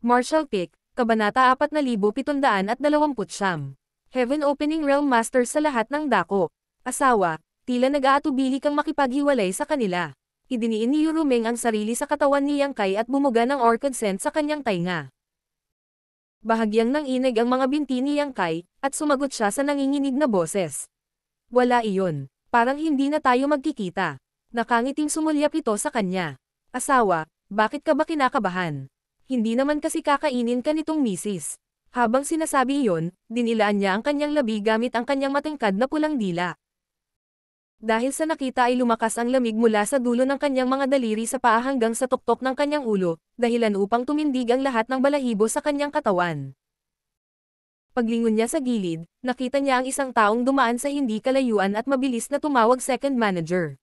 Martial Pick, Kabanata 4729. Heaven Opening Realm Masters sa lahat ng dako. Asawa, tila nag-aatubili kang makipaghiwalay sa kanila. Idiniin ni Yurumeng ang sarili sa katawan ni Yang Kai at bumuga ng orchid scent sa kanyang tainga. Bahagyang nanginig ang mga binti ni Yang Kai, at sumagot siya sa nanginginig na boses. Wala iyon. Parang hindi na tayo magkikita. Nakangiting sumulyap ito sa kanya. Asawa, bakit ka ba kinakabahan? Hindi naman kasi kakainin ka nitong misis. Habang sinasabi iyon, dinilaan niya ang kanyang labi gamit ang kanyang matangkad na pulang dila. Dahil sa nakita ay lumakas ang lamig mula sa dulo ng kanyang mga daliri sa paa hanggang sa tuktok ng kanyang ulo, dahilan upang tumindig ang lahat ng balahibo sa kanyang katawan. Paglingon niya sa gilid, nakita niya ang isang taong dumaan sa hindi kalayuan at mabilis na tumawag second manager.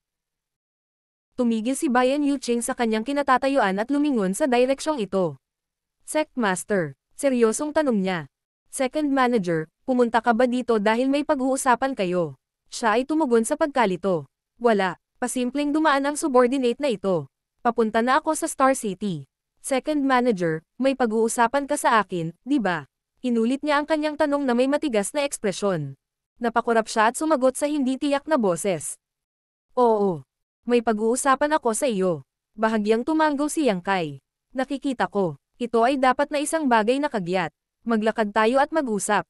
Tumigil si Bayan Yuching sa kanyang kinatatayuan at lumingon sa direksyong ito. Sect Master, seryosong tanong niya. Second manager, pumunta ka ba dito dahil may pag-uusapan kayo? Siya ay tumugon sa pagkalito. Wala, pasimpleng dumaan ang subordinate na ito. Papunta na ako sa Star City. Second manager, may pag-uusapan ka sa akin, di ba? Inulit niya ang kanyang tanong na may matigas na ekspresyon. Napakurap siya at sumagot sa hindi tiyak na boses. Oo. May pag-uusapan ako sa iyo. Bahagyang tumanggo si Yang Kai. Nakikita ko, ito ay dapat na isang bagay na kagyat. Maglakad tayo at mag-usap.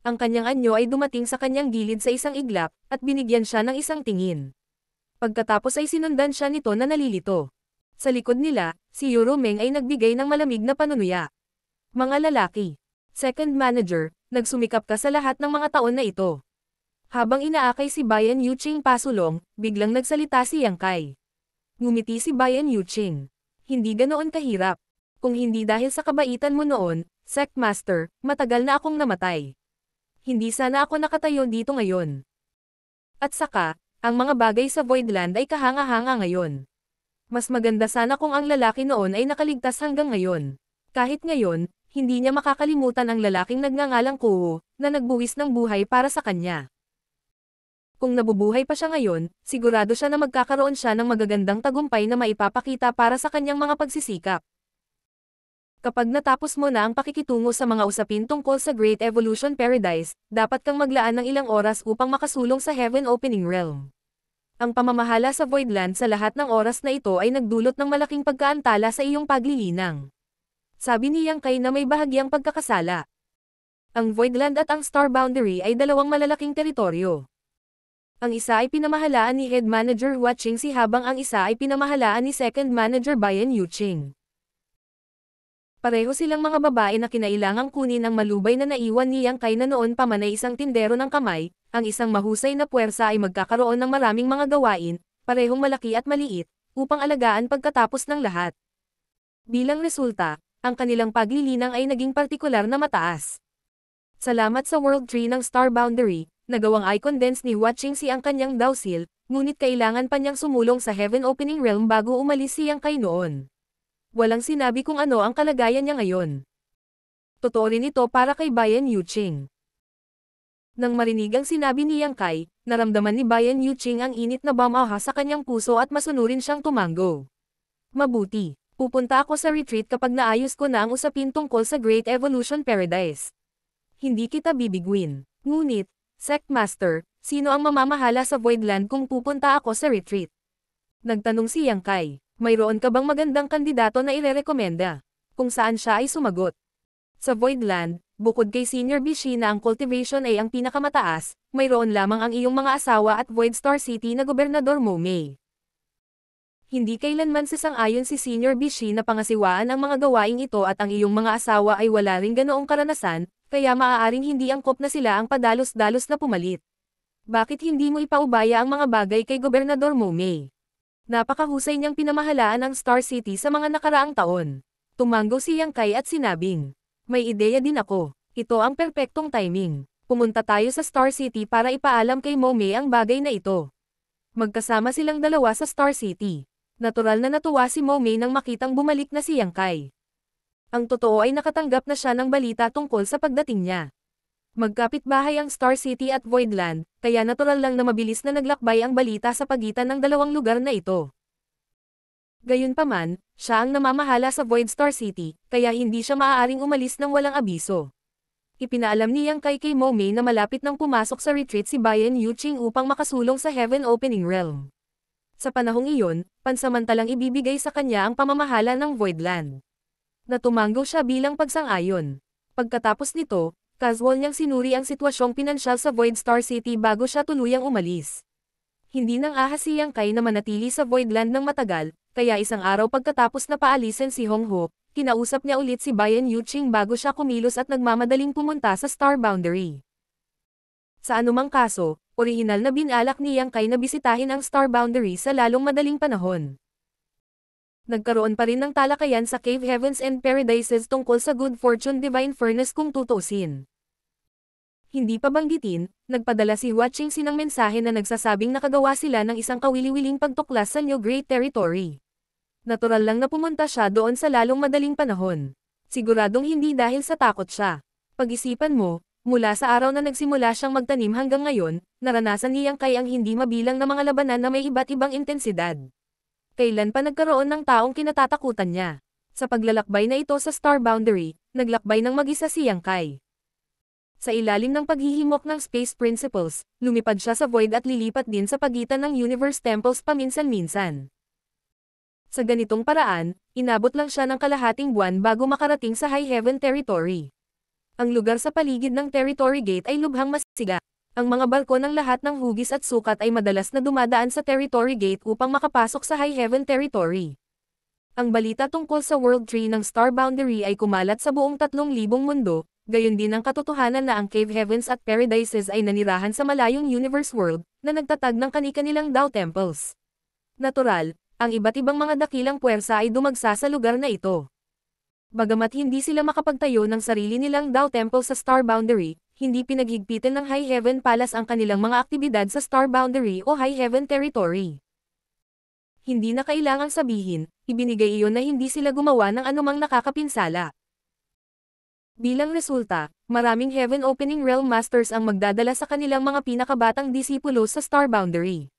Ang kanyang anyo ay dumating sa kanyang gilid sa isang iglap, at binigyan siya ng isang tingin. Pagkatapos ay sinundan siya nito na nalilito. Sa likod nila, si Yurumeng ay nagbigay ng malamig na panunuya. Mga lalaki. Second manager, nagsumikap ka sa lahat ng mga taon na ito. Habang inaakay si Bayan Yuching pasulong, biglang nagsalita si Yang Kai. Ngumiti si Bayan Yuching. Hindi ganoon kahirap. Kung hindi dahil sa kabaitan mo noon, Sect Master, matagal na akong namatay. Hindi sana ako nakatayo dito ngayon. At saka, ang mga bagay sa Voidland ay kahanga-hanga ngayon. Mas maganda sana kung ang lalaki noon ay nakaligtas hanggang ngayon. Kahit ngayon, hindi niya makakalimutan ang lalaking nagngangalang Kuo, na nagbuwis ng buhay para sa kanya. Kung nabubuhay pa siya ngayon, sigurado siya na magkakaroon siya ng magagandang tagumpay na maipapakita para sa kanyang mga pagsisikap. Kapag natapos mo na ang pakikitungo sa mga usapin tungkol sa Great Evolution Paradise, dapat kang maglaan ng ilang oras upang makasulong sa Heaven Opening Realm. Ang pamamahala sa Voidland sa lahat ng oras na ito ay nagdulot ng malaking pagkaantala sa iyong paglilinang. Sabi ni Yang Kai na may bahagyang pagkakasala. Ang Voidland at ang Star Boundary ay dalawang malalaking teritoryo. Ang isa ay pinamahalaan ni Head Manager Hua Qingxi habang ang isa ay pinamahalaan ni Second Manager Bayan Yuching. Pareho silang mga babae na kinailangang kunin ang malubay na naiwan ni Yang Kai na noon pa man ay isang tindero ng kamay, ang isang mahusay na puwersa ay magkakaroon ng maraming mga gawain, parehong malaki at maliit, upang alagaan pagkatapos ng lahat. Bilang resulta, ang kanilang paglilinang ay naging partikular na mataas. Salamat sa World Tree ng Star Boundary, nagawang i-condense ni Hua Qingxi ang kanyang Dowsil, ngunit kailangan pa niyang sumulong sa Heaven Opening Realm bago umalis si Yang Kai noon. Walang sinabi kung ano ang kalagayan niya ngayon. Totoo rin ito para kay Bayan Yuching. Nang marinig ang sinabi ni Yang Kai, naramdaman ni Bayan Yuching ang init na bamaha sa kanyang puso at masunurin siyang tumanggo. Mabuti, pupunta ako sa retreat kapag naayos ko na ang usapin tungkol sa Great Evolution Paradise. Hindi kita bibigwin. Ngunit, Sect Master, sino ang mamamahala sa Voidland kung pupunta ako sa retreat? Nagtanong si Yang Kai, mayroon ka bang magandang kandidato na irerekomenda? Kung saan siya ay sumagot. Sa Voidland, bukod kay Senior Bishi na ang cultivation ay ang pinakamataas, mayroon lamang ang iyong mga asawa at Void Star City na Gobernador Momei. Hindi kailanman sasang-ayon si Senior Bishi na pangasiwaan ang mga gawaing ito at ang iyong mga asawa ay wala ring ganoong karanasan, kaya maaaring hindi angkop na sila ang padalos-dalos na pumalit. Bakit hindi mo ipaubaya ang mga bagay kay Gobernador Momei? Napakahusay niyang pinamahalaan ang Star City sa mga nakaraang taon. Tumanggo si Yang Kai at sinabing, may ideya din ako. Ito ang perpektong timing. Pumunta tayo sa Star City para ipaalam kay Momei ang bagay na ito. Magkasama silang dalawa sa Star City. Natural na natuwa si Momei nang makitang bumalik na si Yang Kai. Ang totoo ay nakatanggap na siya ng balita tungkol sa pagdating niya. Magkapitbahay ang Star City at Voidland, kaya natural lang na mabilis na naglakbay ang balita sa pagitan ng dalawang lugar na ito. Gayunpaman, siya ang namamahala sa Void Star City, kaya hindi siya maaaring umalis ng walang abiso. Ipinaalam ni Yang Kai kay Momei na malapit nang pumasok sa retreat si Bayan Yuqing upang makasulong sa Heaven Opening Realm. Sa panahong iyon, pansamantalang ibibigay sa kanya ang pamamahala ng Voidland. Natumanggo siya bilang pagsang-ayon. Pagkatapos nito, casual niyang sinuri ang sitwasyong pinansyal sa Void Star City bago siya tuluyang umalis. Hindi nang ahas si Yang Kai na manatili sa Voidland ng matagal, kaya isang araw pagkatapos na paalisin si Hong Ho, kinausap niya ulit si Bayan Yuqing bago siya kumilos at nagmamadaling pumunta sa Star Boundary. Sa anumang kaso, orihinal na binalak ni Yang Kai na bisitahin ang Star Boundary sa lalong madaling panahon. Nagkaroon pa rin ng talakayan sa Cave Heavens and Paradises tungkol sa Good Fortune Divine Furnace kung tutuusin. Hindi pa banggitin, nagpadala si Hua Qingxi ng mensahe na nagsasabing nakagawa sila ng isang kawili-wiling pagtuklas sa New Great Territory. Natural lang na pumunta siya doon sa lalong madaling panahon. Siguradong hindi dahil sa takot siya. Pag-isipan mo, mula sa araw na nagsimula siyang magtanim hanggang ngayon, naranasan ni Yang Kai ang hindi mabilang na mga labanan na may iba't ibang intensidad. Kailan pa nagkaroon ng taong kinatatakutan niya? Sa paglalakbay na ito sa Star Boundary, naglakbay ng mag-isa si Yang Kai. Sa ilalim ng paghihimok ng Space Principles, lumipad siya sa Void at lilipat din sa pagitan ng Universe Temples paminsan-minsan. Sa ganitong paraan, inabot lang siya ng kalahating buwan bago makarating sa High Heaven Territory. Ang lugar sa paligid ng Territory Gate ay lubhang masiga. Ang mga barko ng lahat ng hugis at sukat ay madalas na dumadaan sa Territory Gate upang makapasok sa High Heaven Territory. Ang balita tungkol sa World Tree ng Star Boundary ay kumalat sa buong 3,000 mundo, gayon din ang katotohanan na ang Cave Heavens at Paradises ay nanirahan sa malayong Universe World, na nagtatag ng kani-kanilang Dao Temples. Natural, ang iba't ibang mga dakilang puwersa ay dumagsa sa lugar na ito. Bagamat hindi sila makapagtayo ng sarili nilang Dao Temple sa Star Boundary, hindi pinaghigpitan ng High Heaven Palace ang kanilang mga aktibidad sa Star Boundary o High Heaven Territory. Hindi na kailangang sabihin, ibinigay iyon na hindi sila gumawa ng anumang nakakapinsala. Bilang resulta, maraming Heaven Opening Realm Masters ang magdadala sa kanilang mga pinakabatang disipulo sa Star Boundary.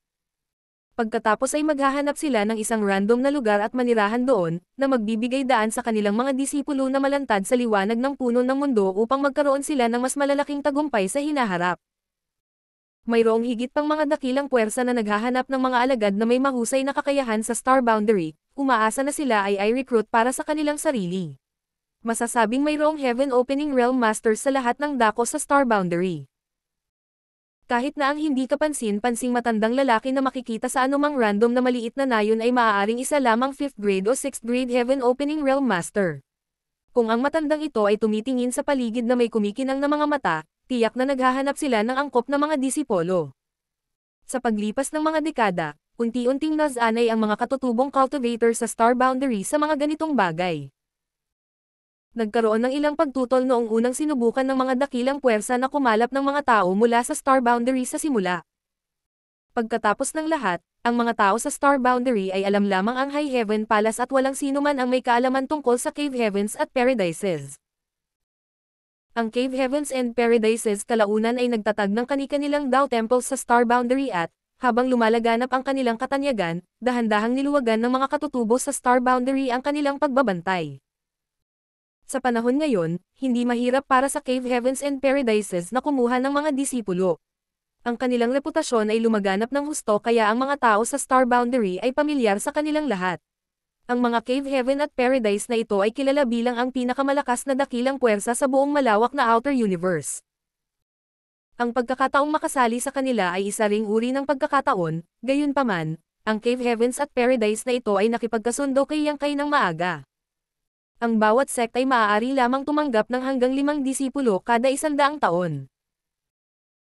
Pagkatapos ay maghahanap sila ng isang random na lugar at manirahan doon, na magbibigay daan sa kanilang mga disipulo na malantad sa liwanag ng puno ng mundo upang magkaroon sila ng mas malalaking tagumpay sa hinaharap. Mayroong higit pang mga dakilang puwersa na naghahanap ng mga alagad na may mahusay na kakayahan sa Star Boundary, umaasa na sila ay i-recruit para sa kanilang sarili. Masasabing mayroong Heaven Opening Realm Masters sa lahat ng dako sa Star Boundary. Kahit na ang hindi kapansin-pansing matandang lalaki na makikita sa anumang random na maliit na nayon ay maaaring isa lamang 5th grade o 6th grade Heaven Opening Realm Master. Kung ang matandang ito ay tumitingin sa paligid na may kumikinang na mga mata, tiyak na naghahanap sila ng angkop na mga disipolo. Sa paglipas ng mga dekada, unti-unting nasanay ang mga katutubong cultivator sa Star Boundary sa mga ganitong bagay. Nagkaroon ng ilang pagtutol noong unang sinubukan ng mga dakilang puwersa na kumalap ng mga tao mula sa Star Boundary sa simula. Pagkatapos ng lahat, ang mga tao sa Star Boundary ay alam lamang ang High Heaven Palace at walang sino man ang may kaalaman tungkol sa Cave Heavens at Paradises. Ang Cave Heavens and Paradises kalaunan ay nagtatag ng kani-kanilang Dao Temples sa Star Boundary at, habang lumalaganap ang kanilang katanyagan, dahan-dahang niluwagan ng mga katutubo sa Star Boundary ang kanilang pagbabantay. Sa panahon ngayon, hindi mahirap para sa Cave Heavens and Paradises na kumuha ng mga disipulo. Ang kanilang reputasyon ay lumaganap ng husto kaya ang mga tao sa Star Boundary ay pamilyar sa kanilang lahat. Ang mga Cave Heaven at Paradise na ito ay kilala bilang ang pinakamalakas na dakilang puwersa sa buong malawak na outer universe. Ang pagkakataong makasali sa kanila ay isa ring uri ng pagkakataon, gayunpaman, ang Cave Heavens at Paradise na ito ay nakipagkasundo kay Yang Kai ng maaga. Ang bawat sect ay maaari lamang tumanggap ng hanggang 5 disipulo kada 100 taon.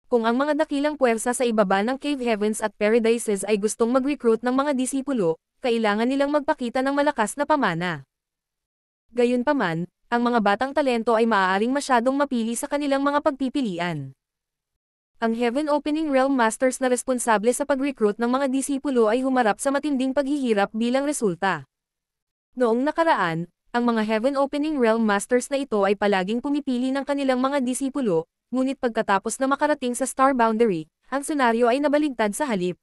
Kung ang mga dakilang puwersa sa ibaba ng Cave Heavens at Paradises ay gustong mag-recruit ng mga disipulo, kailangan nilang magpakita ng malakas na pamana. Gayunpaman, ang mga batang talento ay maaaring masyadong mapili sa kanilang mga pagpipilian. Ang Heaven Opening Realm Masters na responsable sa pag-recruit ng mga disipulo ay humarap sa matinding paghihirap bilang resulta. Noong nakaraan, ang mga Heaven Opening Realm Masters na ito ay palaging pumipili ng kanilang mga disipulo, ngunit pagkatapos na makarating sa Star Boundary, ang senaryo ay nabaligtad sa halip.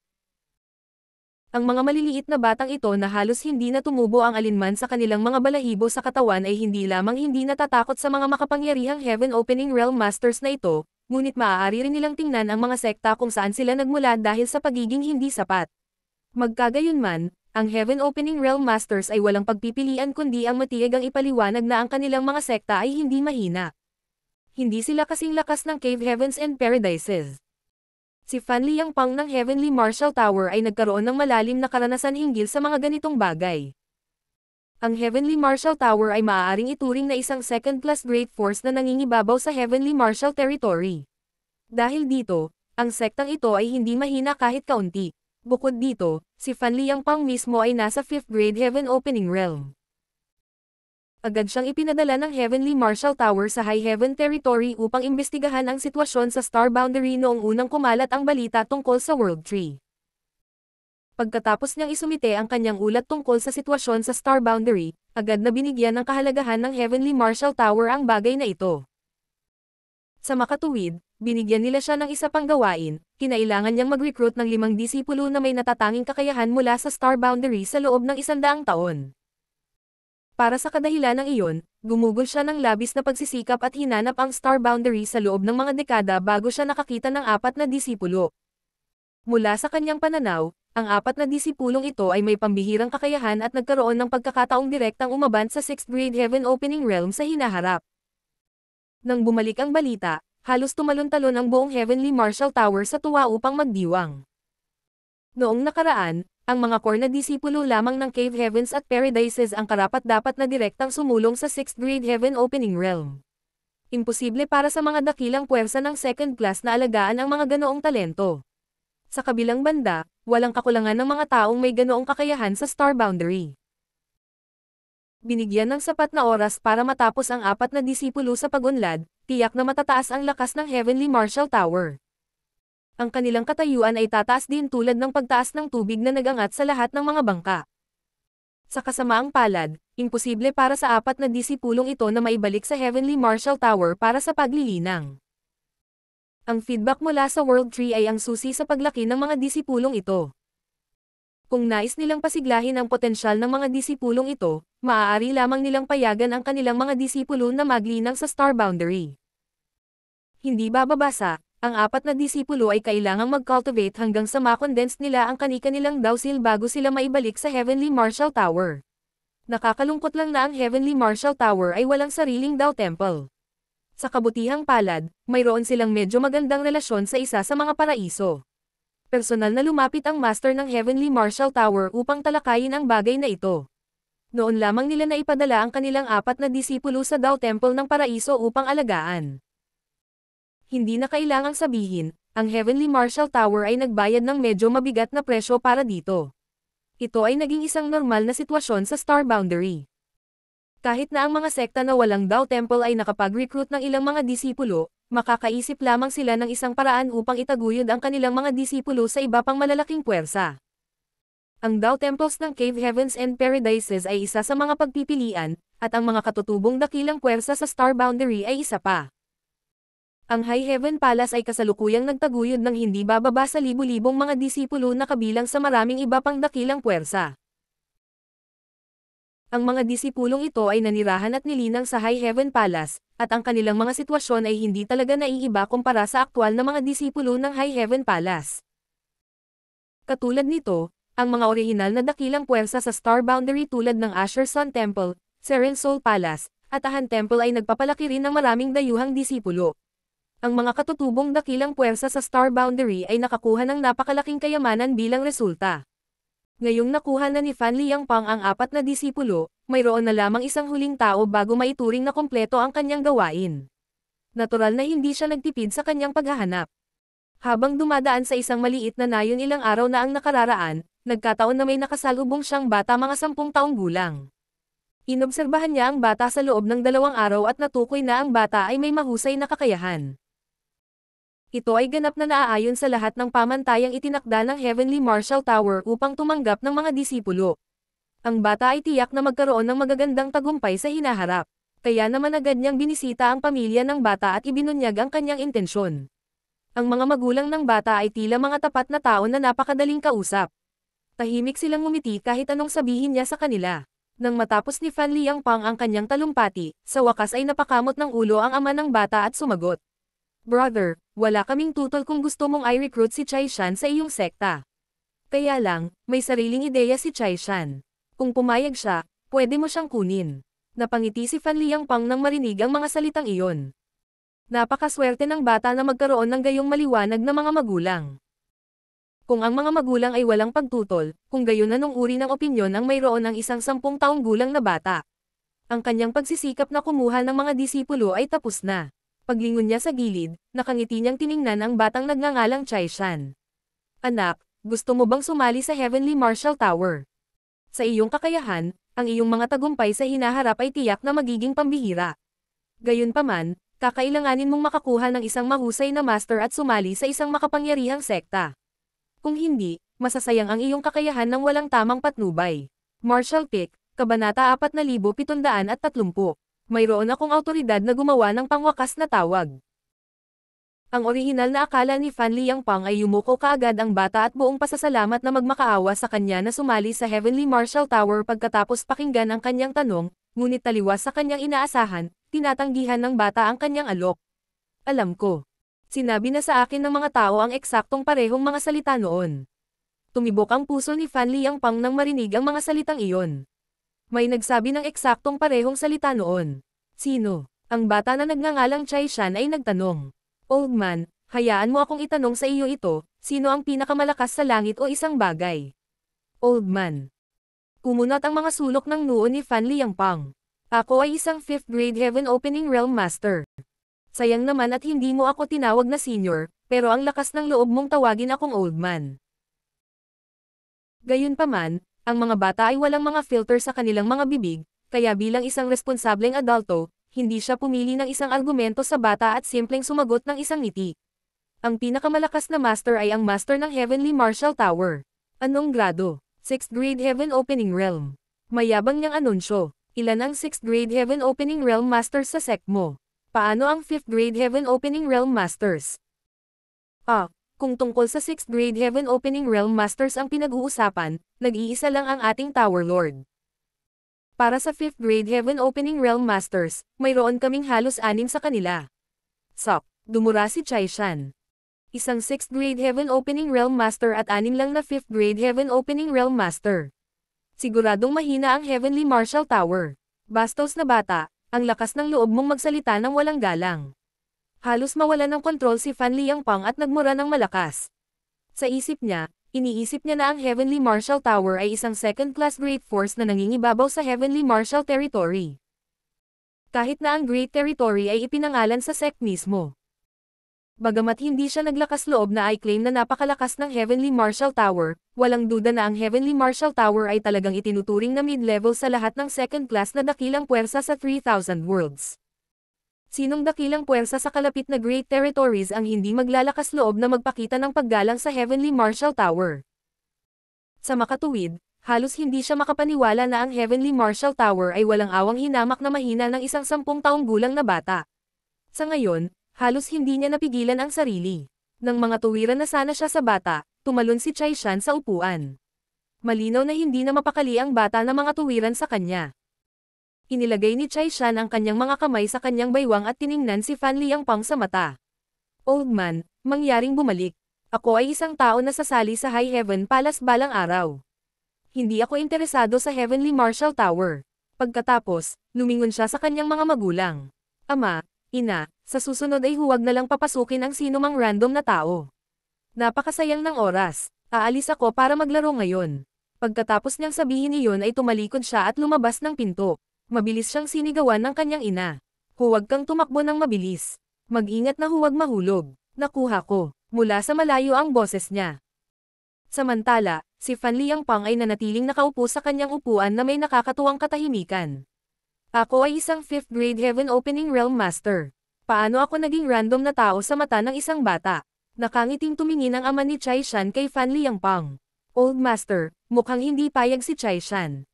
Ang mga maliliit na batang ito na halos hindi na tumubo ang alinman sa kanilang mga balahibo sa katawan ay hindi lamang hindi natatakot sa mga makapangyarihang Heaven Opening Realm Masters na ito, ngunit maaari rin nilang tingnan ang mga sekta kung saan sila nagmula dahil sa pagiging hindi sapat. Magkagayunman, ang Heaven Opening Realm Masters ay walang pagpipilian kundi ang matiyagang ipaliwanag na ang kanilang mga sekta ay hindi mahina. Hindi sila kasing lakas ng Cave Heavens and Paradises. Si Fan Liangpang ng Heavenly Martial Tower ay nagkaroon ng malalim na karanasan hinggil sa mga ganitong bagay. Ang Heavenly Martial Tower ay maaaring ituring na isang second-class great force na nangingibabaw sa Heavenly Martial Territory. Dahil dito, ang sektang ito ay hindi mahina kahit kaunti. Bukod dito, si Fan Liangpang mismo ay nasa 5th grade Heaven Opening Realm. Agad siyang ipinadala ng Heavenly Martial Tower sa High Heaven Territory upang imbestigahan ang sitwasyon sa Star Boundary noong unang kumalat ang balita tungkol sa World Tree. Pagkatapos niyang isumite ang kanyang ulat tungkol sa sitwasyon sa Star Boundary, agad na binigyan ng kahalagahan ng Heavenly Martial Tower ang bagay na ito. Sa makatuwid, binigyan nila siya ng isa pang gawain, kinailangan niyang mag-recruit ng 5 disipulo na may natatanging kakayahan mula sa Star Boundary sa loob ng 100 taon. Para sa kadahilan ng iyon, gumugol siya ng labis na pagsisikap at hinanap ang Star Boundary sa loob ng mga dekada bago siya nakakita ng 4 na disipulo. Mula sa kanyang pananaw, ang 4 na disipulong ito ay may pambihirang kakayahan at nagkaroon ng pagkakataong direktang umabant sa 6th grade Heaven Opening Realm sa hinaharap. Nang bumalik ang balita, halos tumalon-talon ang buong Heavenly Martial Tower sa tuwa upang magdiwang. Noong nakaraan, ang mga core na disipulo lamang ng Cave Heavens at Paradises ang karapat-dapat na direktang sumulong sa 6th grade Heaven Opening Realm. Imposible para sa mga dakilang puwersa ng second class na alagaan ang mga ganoong talento. Sa kabilang banda, walang kakulangan ng mga taong may ganoong kakayahan sa Star Boundary. Binigyan ng sapat na oras para matapos ang 4 na disipulo sa pag-unlad, tiyak na matataas ang lakas ng Heavenly Martial Tower. Ang kanilang katayuan ay tataas din tulad ng pagtaas ng tubig na nagangat sa lahat ng mga bangka. Sa kasamaang palad, imposible para sa 4 na disipulong ito na maibalik sa Heavenly Martial Tower para sa paglilinang. Ang feedback mula sa World Tree ay ang susi sa paglaki ng mga disipulong ito. Kung nais nilang pasiglahin ang potensyal ng mga disipulong ito, maaari lamang nilang payagan ang kanilang mga disipulo na maglinang sa Star Boundary. Hindi bababasa. Ang 4 na disipulo ay kailangang mag-cultivate hanggang sa makondense nila ang kani-kanilang dawsil bago sila maibalik sa Heavenly Martial Tower. Nakakalungkot lang na ang Heavenly Martial Tower ay walang sariling Dao Temple. Sa kabutihang palad, mayroon silang medyo magandang relasyon sa isa sa mga paraiso. Personal na lumapit ang master ng Heavenly Martial Tower upang talakayin ang bagay na ito. Noon lamang nila na ipadala ang kanilang 4 na disipulo sa Dao Temple ng paraiso upang alagaan. Hindi na kailangang sabihin, ang Heavenly Martial Tower ay nagbayad ng medyo mabigat na presyo para dito. Ito ay naging isang normal na sitwasyon sa Star Boundary. Kahit na ang mga sekta na walang Dao Temple ay nakapag-recruit ng ilang mga disipulo, makakaisip lamang sila ng isang paraan upang itaguyod ang kanilang mga disipulo sa iba pang malalaking puwersa. Ang Dao Temples ng Cave Heavens and Paradises ay isa sa mga pagpipilian, at ang mga katutubong dakilang puwersa sa Star Boundary ay isa pa. Ang High Heaven Palace ay kasalukuyang nagtaguyod ng hindi bababa sa libu-libong mga disipulo na kabilang sa maraming iba pang dakilang puwersa. Ang mga disipulong ito ay nanirahan at nilinang sa High Heaven Palace, at ang kanilang mga sitwasyon ay hindi talaga naiiba kumpara sa aktwal na mga disipulo ng High Heaven Palace. Katulad nito, ang mga orihinal na dakilang puwersa sa Star Boundary tulad ng Asher Sun Temple, Seren Soul Palace, at Ahan Temple ay nagpapalaki rin ng maraming dayuhang disipulo. Ang mga katutubong dakilang puwersa sa Star Boundary ay nakakuha ng napakalaking kayamanan bilang resulta. Ngayong nakuha na ni Fan Liangpang ang 4 na disipulo, mayroon na lamang isang huling tao bago maituring na kompleto ang kanyang gawain. Natural na hindi siya nagtipid sa kanyang paghahanap. Habang dumadaan sa isang maliit na nayon ilang araw na ang nakararaan, nagkataon na may nakasalubong siyang bata mga 10 taong gulang. Inobserbahan niya ang bata sa loob ng 2 araw at natukoy na ang bata ay may mahusay na kakayahan. Ito ay ganap na naaayon sa lahat ng pamantayang itinakda ng Heavenly Martial Tower upang tumanggap ng mga disipulo. Ang bata ay tiyak na magkaroon ng magagandang tagumpay sa hinaharap. Kaya naman agad niyang binisita ang pamilya ng bata at ibinunyag ang kanyang intensyon. Ang mga magulang ng bata ay tila mga tapat na tao na napakadaling kausap. Tahimik silang ngumiti kahit anong sabihin niya sa kanila. Nang matapos ni Fan Liangpang ang kanyang talumpati, sa wakas ay napakamot ng ulo ang ama ng bata at sumagot. Brother, wala kaming tutol kung gusto mong i-recruit si Chai Shan sa iyong sekta. Kaya lang, may sariling ideya si Chai Shan. Kung pumayag siya, pwede mo siyang kunin. Napangiti si Fan Liangpang nang marinig ang mga salitang iyon. Napakaswerte ng bata na magkaroon ng gayong maliwanag na mga magulang. Kung ang mga magulang ay walang pagtutol, kung gayon anong uri ng opinyon ang mayroon ng isang 10 taong gulang na bata. Ang kanyang pagsisikap na kumuha ng mga disipulo ay tapos na. Paglingon niya sa gilid, nakangiti niyang tiningnan ang batang nagngangalang Chai Shan. Anak, gusto mo bang sumali sa Heavenly Martial Tower? Sa iyong kakayahan, ang iyong mga tagumpay sa hinaharap ay tiyak na magiging pambihira. Gayunpaman, kakailanganin mong makakuha ng isang mahusay na master at sumali sa isang makapangyarihang sekta. Kung hindi, masasayang ang iyong kakayahan ng walang tamang patnubay. Martial Pick, Kabanata 4730. Mayroon akong awtoridad na gumawa ng pangwakas na tawag. Ang orihinal na akala ni Fan Liangpang ay yumuko kaagad ang bata at buong pasasalamat na magmakaawa sa kanya na sumali sa Heavenly Martial Tower pagkatapos pakinggan ang kanyang tanong, ngunit taliwas sa kanyang inaasahan, tinatanggihan ng bata ang kanyang alok. Alam ko. Sinabi na sa akin ng mga tao ang eksaktong parehong mga salita noon. Tumibok ang puso ni Fan Liangpang nang marinig ang mga salitang iyon. May nagsabi ng eksaktong parehong salita noon. Sino? Ang bata na nagngangalang Chai Shan ay nagtanong. Old man, hayaan mo akong itanong sa iyo ito, sino ang pinakamalakas sa langit o isang bagay? Old man. Kumunat ang mga sulok ng noo ni Fan Liangpang. Ako ay isang 5th grade Heaven Opening Realm Master. Sayang naman at hindi mo ako tinawag na senior, pero ang lakas ng loob mong tawagin akong old man. Gayunpaman, ang mga bata ay walang mga filter sa kanilang mga bibig, kaya bilang isang responsableng adulto, hindi siya pumili ng isang argumento sa bata at simpleng sumagot ng isang ngiti. Ang pinakamalakas na master ay ang master ng Heavenly Martial Tower. Anong grado? 6th grade Heaven Opening Realm. Mayabang niyang anunsyo. Ilan ang 6th grade Heaven Opening Realm Masters sa sect mo? Paano ang 5th grade Heaven Opening Realm Masters? Kung tungkol sa 6th grade Heaven Opening Realm Masters ang pinag-uusapan, nag-iisa lang ang ating Tower Lord. Para sa 5th grade Heaven Opening Realm Masters, mayroon kaming halos 6 sa kanila. Sok, dumura si Chai Shan. Isang 6th grade Heaven Opening Realm Master at 6 lang na 5th grade Heaven Opening Realm Master. Siguradong mahina ang Heavenly Martial Tower. Bastos na bata, ang lakas ng loob mong magsalita ng walang galang. Halos mawalan ng kontrol si Fan Liangpang at nagmura ng malakas. Sa isip niya, iniisip niya na ang Heavenly Martial Tower ay isang second-class Great Force na nangingibabaw sa Heavenly Martial Territory. Kahit na ang Great Territory ay ipinangalan sa sect mismo. Bagamat hindi siya naglakas loob na i-claim na napakalakas ng Heavenly Martial Tower, walang duda na ang Heavenly Martial Tower ay talagang itinuturing na mid-level sa lahat ng second-class na dakilang puwersa sa 3,000 worlds. Sinong dakilang puwersa sa kalapit na Great Territories ang hindi maglalakas loob na magpakita ng paggalang sa Heavenly Martial Tower? Sa makatuwid, halos hindi siya makapaniwala na ang Heavenly Martial Tower ay walang awang hinamak na mahina ng isang 10 taong gulang na bata. Sa ngayon, halos hindi niya napigilan ang sarili. Nang mga tuwiran na sana siya sa bata, tumalon si Chai Shan sa upuan. Malinaw na hindi na mapakali ang bata na mga tuwiran sa kanya. Inilagay ni Chai Shan ang kanyang mga kamay sa kanyang baywang at tiningnan si Fan Liangpang sa mata. Old man, mangyaring bumalik. Ako ay isang tao na sasali sa High Heaven Palace balang araw. Hindi ako interesado sa Heavenly Martial Tower. Pagkatapos, lumingon siya sa kanyang mga magulang. Ama, ina, sa susunod ay huwag na lang papasukin ang sinumang random na tao. Napakasayang ng oras. Aalis ako para maglaro ngayon. Pagkatapos niyang sabihin iyon ay tumalikod siya at lumabas ng pinto. Mabilis siyang sinigawan ng kanyang ina. Huwag kang tumakbo ng mabilis. Mag-ingat na huwag mahulog. Nakuha ko. Mula sa malayo ang boses niya. Samantala, si Fan Liangpang ay nanatiling nakaupo sa kanyang upuan na may nakakatuwang katahimikan. Ako ay isang 5th grade Heaven Opening Realm Master. Paano ako naging random na tao sa mata ng isang bata? Nakangiting tumingin ang ama ni Chai Shan kay Fan Liangpang. Old Master, mukhang hindi payag si Chai Shan.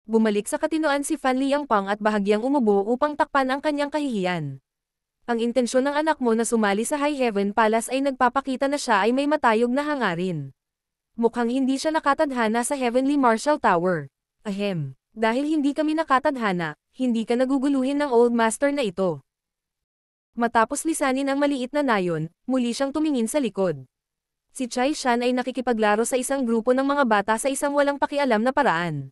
Bumalik sa katinoan si Fan Liangpang at bahagyang umubo upang takpan ang kanyang kahihiyan. Ang intensyon ng anak mo na sumali sa High Heaven Palace ay nagpapakita na siya ay may matayog na hangarin. Mukhang hindi siya nakatadhana sa Heavenly Marshal Tower. Ahem. Dahil hindi kami nakatadhana, hindi ka naguguluhin ng Old Master na ito. Matapos lisanin ang maliit na nayon, muli siyang tumingin sa likod. Si Chai Shan ay nakikipaglaro sa isang grupo ng mga bata sa isang walang pakialam na paraan.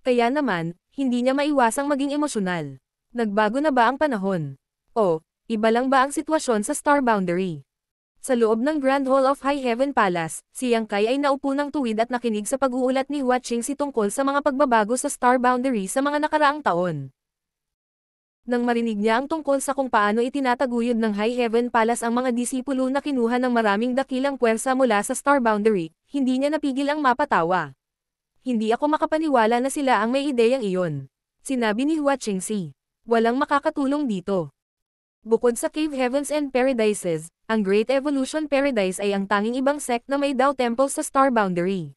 Kaya naman, hindi niya maiwasang maging emosyonal. Nagbago na ba ang panahon? O, iba lang ba ang sitwasyon sa Star Boundary? Sa loob ng Grand Hall of High Heaven Palace, si Yang Kai ay naupo ng tuwid at nakinig sa pag-uulat ni Hua Qingxi tungkol sa mga pagbabago sa Star Boundary sa mga nakaraang taon. Nang marinig niya ang tungkol sa kung paano itinataguyod ng High Heaven Palace ang mga disipulo na kinuha ng maraming dakilang puwersa mula sa Star Boundary, hindi niya napigil ang mapatawa. Hindi ako makapaniwala na sila ang may ideyang iyon. Sinabi ni Hua Qingxi. Walang makakatulong dito. Bukod sa Cave Heavens and Paradises, ang Great Evolution Paradise ay ang tanging ibang sect na may Dao Temple sa Star Boundary.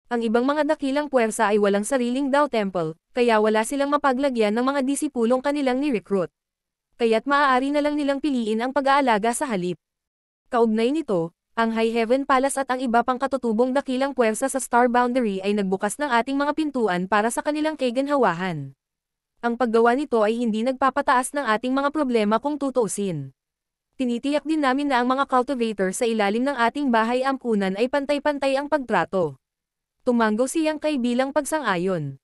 Ang ibang mga dakilang puwersa ay walang sariling Dao Temple, kaya wala silang mapaglagyan ng mga disipulong kanilang ni-recruit. Kaya't maaari na lang nilang piliin ang pag-aalaga sa halip. Kaugnay nito, ang High Heaven Palace at ang iba pang katutubong dakilang puwersa sa Star Boundary ay nagbukas ng ating mga pintuan para sa kanilang kaganhawahan. Ang paggawa nito ay hindi nagpapataas ng ating mga problema kung tutuusin. Tinitiyak din namin na ang mga cultivator sa ilalim ng ating bahay ampunan ay pantay-pantay ang pagtrato. Tumanggo si Yang Kai bilang pagsang-ayon.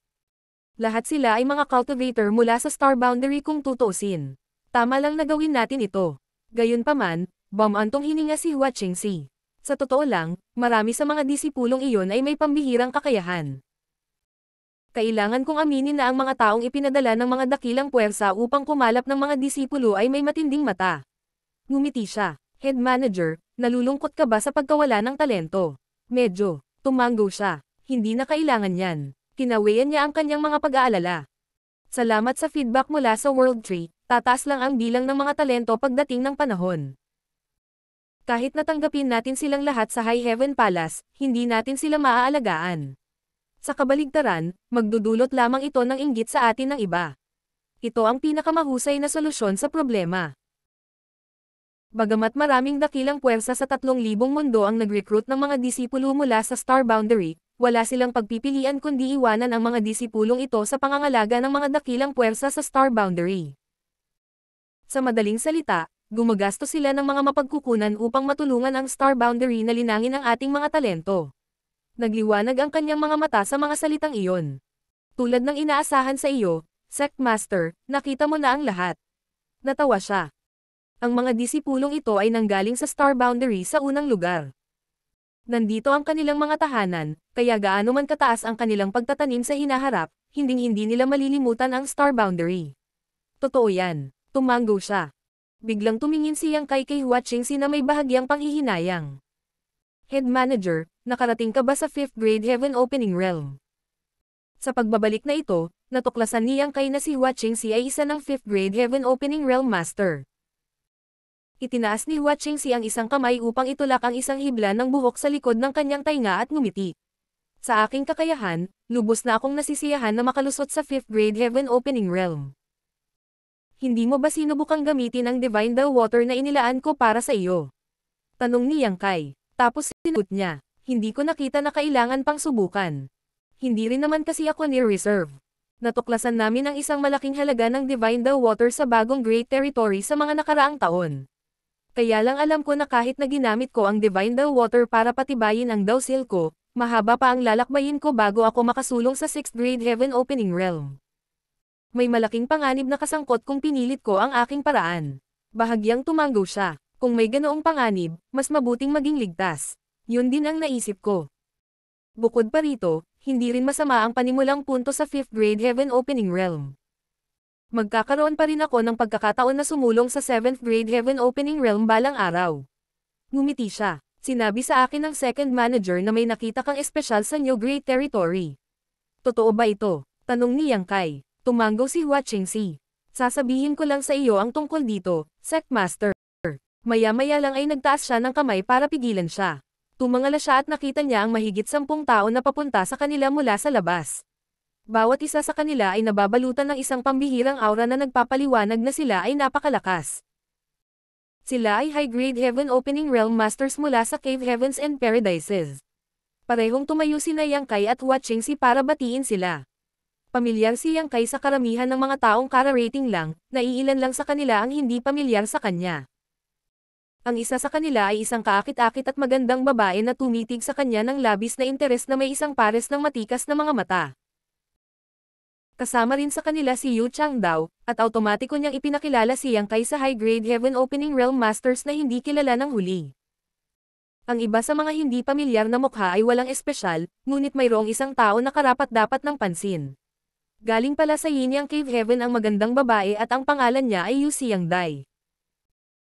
Lahat sila ay mga cultivator mula sa Star Boundary kung tutuusin. Tama lang na gawin natin ito. Gayunpaman, bumantong hininga si Hua Qingxi. Sa totoo lang, marami sa mga disipulong iyon ay may pambihirang kakayahan. Kailangan kong aminin na ang mga taong ipinadala ng mga dakilang puwersa upang kumalap ng mga disipulo ay may matinding mata. Ngumiti siya. Head manager, nalulungkot ka ba sa pagkawala ng talento? Medyo. Tumanggo siya. Hindi na kailangan yan. Kinawian niya ang kanyang mga pag-aalala. Salamat sa feedback mula sa World Tree, tataas lang ang bilang ng mga talento pagdating ng panahon. Kahit natanggapin natin silang lahat sa High Heaven Palace, hindi natin sila maaalagaan. Sa kabaligtaran, magdudulot lamang ito ng inggit sa atin ng iba. Ito ang pinakamahusay na solusyon sa problema. Bagamat maraming dakilang puwersa sa 3,000 mundo ang nag-recruit ng mga disipulo mula sa Star Boundary, wala silang pagpipilian kundi iwanan ang mga disipulong ito sa pangangalaga ng mga dakilang puwersa sa Star Boundary. Sa madaling salita, gumagasto sila ng mga mapagkukunan upang matulungan ang Star Boundary na linangin ang ating mga talento. Nagliwanag ang kanyang mga mata sa mga salitang iyon. Tulad ng inaasahan sa iyo, Sect Master, nakita mo na ang lahat. Natawa siya. Ang mga disipulong ito ay nanggaling sa Star Boundary sa unang lugar. Nandito ang kanilang mga tahanan, kaya gaano man kataas ang kanilang pagtatanim sa hinaharap, hinding-hindi nila malilimutan ang Star Boundary. Totoo yan. Tumanggo siya. Biglang tumingin si Yang Kai kay Hua Qingxi na may bahagyang panghihinayang. Head Manager, nakarating ka ba sa 5th Grade Heaven Opening Realm? Sa pagbabalik na ito, natuklasan ni Yang Kai na si Hua Qingxi ay isa ng 5th Grade Heaven Opening Realm Master. Itinaas ni Hua Qingxi ang isang kamay upang itulak ang isang hibla ng buhok sa likod ng kanyang tainga at ngumiti. Sa aking kakayahan, lubos na akong nasisiyahan na makalusot sa 5th Grade Heaven Opening Realm. Hindi mo ba sinubukang gamitin ang Divine Dao Water na inilaan ko para sa iyo? Tanong ni Yang Kai. Tapos sinut niya, hindi ko nakita na kailangan pang subukan. Hindi rin naman kasi ako ni-reserve. Natuklasan namin ang isang malaking halaga ng Divine Dao Water sa bagong Great Territory sa mga nakaraang taon. Kaya lang alam ko na kahit na ginamit ko ang Divine Dao Water para patibayin ang Dao Seal ko, mahaba pa ang lalakbayin ko bago ako makasulong sa 6th Grade Heaven Opening Realm. May malaking panganib na kasangkot kung pinilit ko ang aking paraan. Bahagyang tumanggo siya. Kung may ganoong panganib, mas mabuting maging ligtas. Yun din ang naisip ko. Bukod pa rito, hindi rin masama ang panimulang punto sa 5th Grade Heaven Opening Realm. Magkakaroon pa rin ako ng pagkakataon na sumulong sa 7th Grade Heaven Opening Realm balang araw. Ngumiti siya. Sinabi sa akin ng second manager na may nakita kang espesyal sa New Great Territory. Totoo ba ito? Tanong ni Yang Kai. Tumanggo si Hua Qingxi. Sasabihin ko lang sa iyo ang tungkol dito, Sect Master. Maya-maya lang ay nagtaas siya ng kamay para pigilan siya. Tumangala siya at nakita niya ang mahigit 10 tao na papunta sa kanila mula sa labas. Bawat isa sa kanila ay nababalutan ng isang pambihirang aura na nagpapaliwanag na sila ay napakalakas. Sila ay high-grade Heaven Opening Realm Masters mula sa Cave Heavens and Paradises. Parehong tumayo sina Yang Kai at Watching si para batiin sila. Pamilyar si Yang Kai sa karamihan ng mga taong kara-rating lang, naiilan lang sa kanila ang hindi pamilyar sa kanya. Ang isa sa kanila ay isang kaakit-akit at magandang babae na tumitig sa kanya ng labis na interes na may isang pares ng matikas na mga mata. Kasama rin sa kanila si Yu Changdao, at automatiko niyang ipinakilala si Yang Kai sa high-grade Heaven Opening Realm Masters na hindi kilala ng huli. Ang iba sa mga hindi pamilyar na mukha ay walang espesyal, ngunit mayroong isang tao na karapat-dapat ng pansin. Galing pala sa Yinyang Cave Heaven ang magandang babae at ang pangalan niya ay Yu Xiangdai.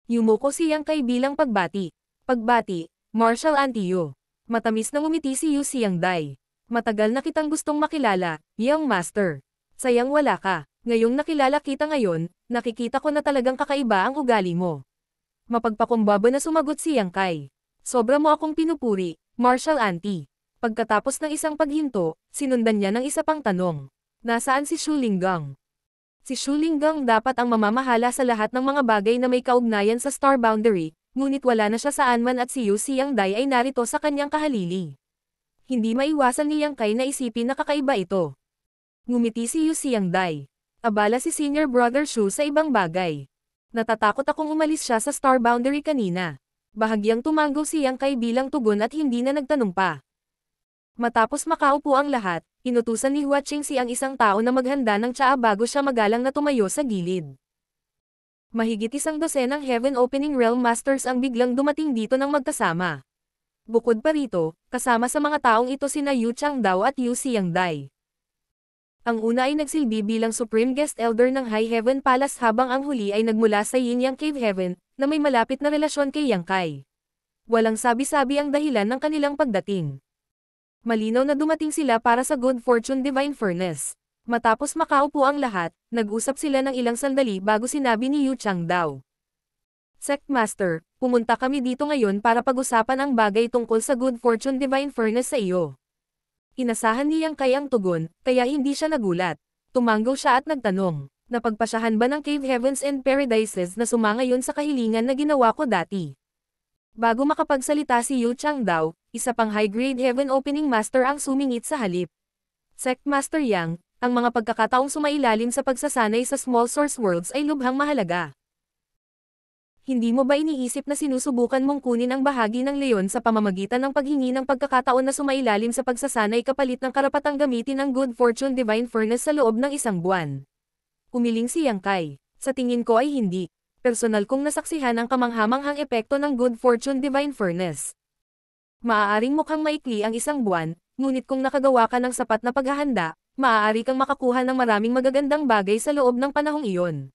Yumuko si Yang Kai bilang pagbati. Pagbati, Martial Auntie Yu. Matamis na ngumiti si Yu Xiangdai. Matagal na kitang gustong makilala, Young Master. Sayang wala ka. Ngayong nakilala kita ngayon, nakikita ko na talagang kakaiba ang ugali mo. Mapagpakumbaba na sumagot si Yang Kai. Sobra mo akong pinupuri, Martial Auntie. Pagkatapos ng isang paghinto, sinundan niya ng isa pang tanong. Nasaan si Shu Linggang? Si Shu Linggang dapat ang mamamahala sa lahat ng mga bagay na may kaugnayan sa Star Boundary, ngunit wala na siya saan man at si Yu Xiangdai ay narito sa kanyang kahalili. Hindi maiwasan ni Yang Kai na isipin na kakaiba ito. Ngumiti si Yu Xiangdai. Abala si Senior Brother Shu sa ibang bagay. Natatakot akong umalis siya sa Star Boundary kanina. Bahagyang tumanggo si Yang Kai bilang tugon at hindi na nagtanong pa. Matapos makaupo ang lahat, inutusan ni Hua Qingxi ang isang tao na maghanda ng tsaa bago siya magalang na tumayo sa gilid. Mahigit 100 Heaven Opening Realm Masters ang biglang dumating dito ng magkasama. Bukod pa rito, kasama sa mga taong ito sina Yu Changdao at Yu Xiangdai. Ang una ay nagsilbi bilang Supreme Guest Elder ng High Heaven Palace habang ang huli ay nagmula sa Yinyang Cave Heaven, na may malapit na relasyon kay Yang Kai. Walang sabi-sabi ang dahilan ng kanilang pagdating. Malinaw na dumating sila para sa Good Fortune Divine Furnace. Matapos makaupo ang lahat, nag-usap sila ng ilang sandali bago sinabi ni Yu Changdao. Sect Master, pumunta kami dito ngayon para pag-usapan ang bagay tungkol sa Good Fortune Divine Furnace sa iyo. Inasahan ni Yang Kai ang tugon, kaya hindi siya nagulat. Tumanggo siya at nagtanong, napagpasyahan ba ng Cave Heavens and Paradises na sumangayon sa kahilingan na ginawa ko dati? Bago makapagsalita si Yu Changdao, isa pang high-grade Heaven Opening Master ang sumingit sa halip. Sect Master Yang, ang mga pagkakataong sumailalim sa pagsasanay sa Small Source Worlds ay lubhang mahalaga. Hindi mo ba iniisip na sinusubukan mong kunin ang bahagi ng leon sa pamamagitan ng paghingi ng pagkakataon na sumailalim sa pagsasanay kapalit ng karapatang gamitin ang Good Fortune Divine Furnace sa loob ng 1 buwan? Umiling si Yang Kai. Sa tingin ko ay hindi. Personal kong nasaksihan ang kamanghamanghang epekto ng Good Fortune Divine Furnace. Maaaring mukhang maikli ang 1 buwan, ngunit kung nakagawa ka ng sapat na paghahanda, maaari kang makakuha ng maraming magagandang bagay sa loob ng panahong iyon.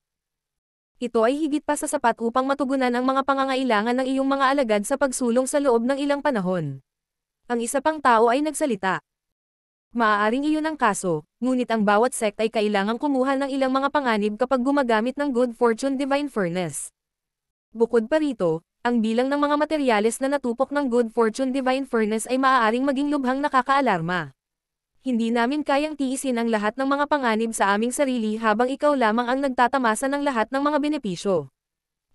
Ito ay higit pa sa sapat upang matugunan ang mga pangangailangan ng iyong mga alagad sa pagsulong sa loob ng ilang panahon. Ang isa pang tao ay nagsalita. Maaaring iyon ang kaso, ngunit ang bawat sect ay kailangang kumuha ng ilang mga panganib kapag gumagamit ng Good Fortune Divine Furnace. Bukod pa rito, ang bilang ng mga materyales na natupok ng Good Fortune Divine Furnace ay maaaring maging lubhang nakakaalarma. Hindi namin kayang tiisin ang lahat ng mga panganib sa aming sarili habang ikaw lamang ang nagtatamasa ng lahat ng mga benepisyo.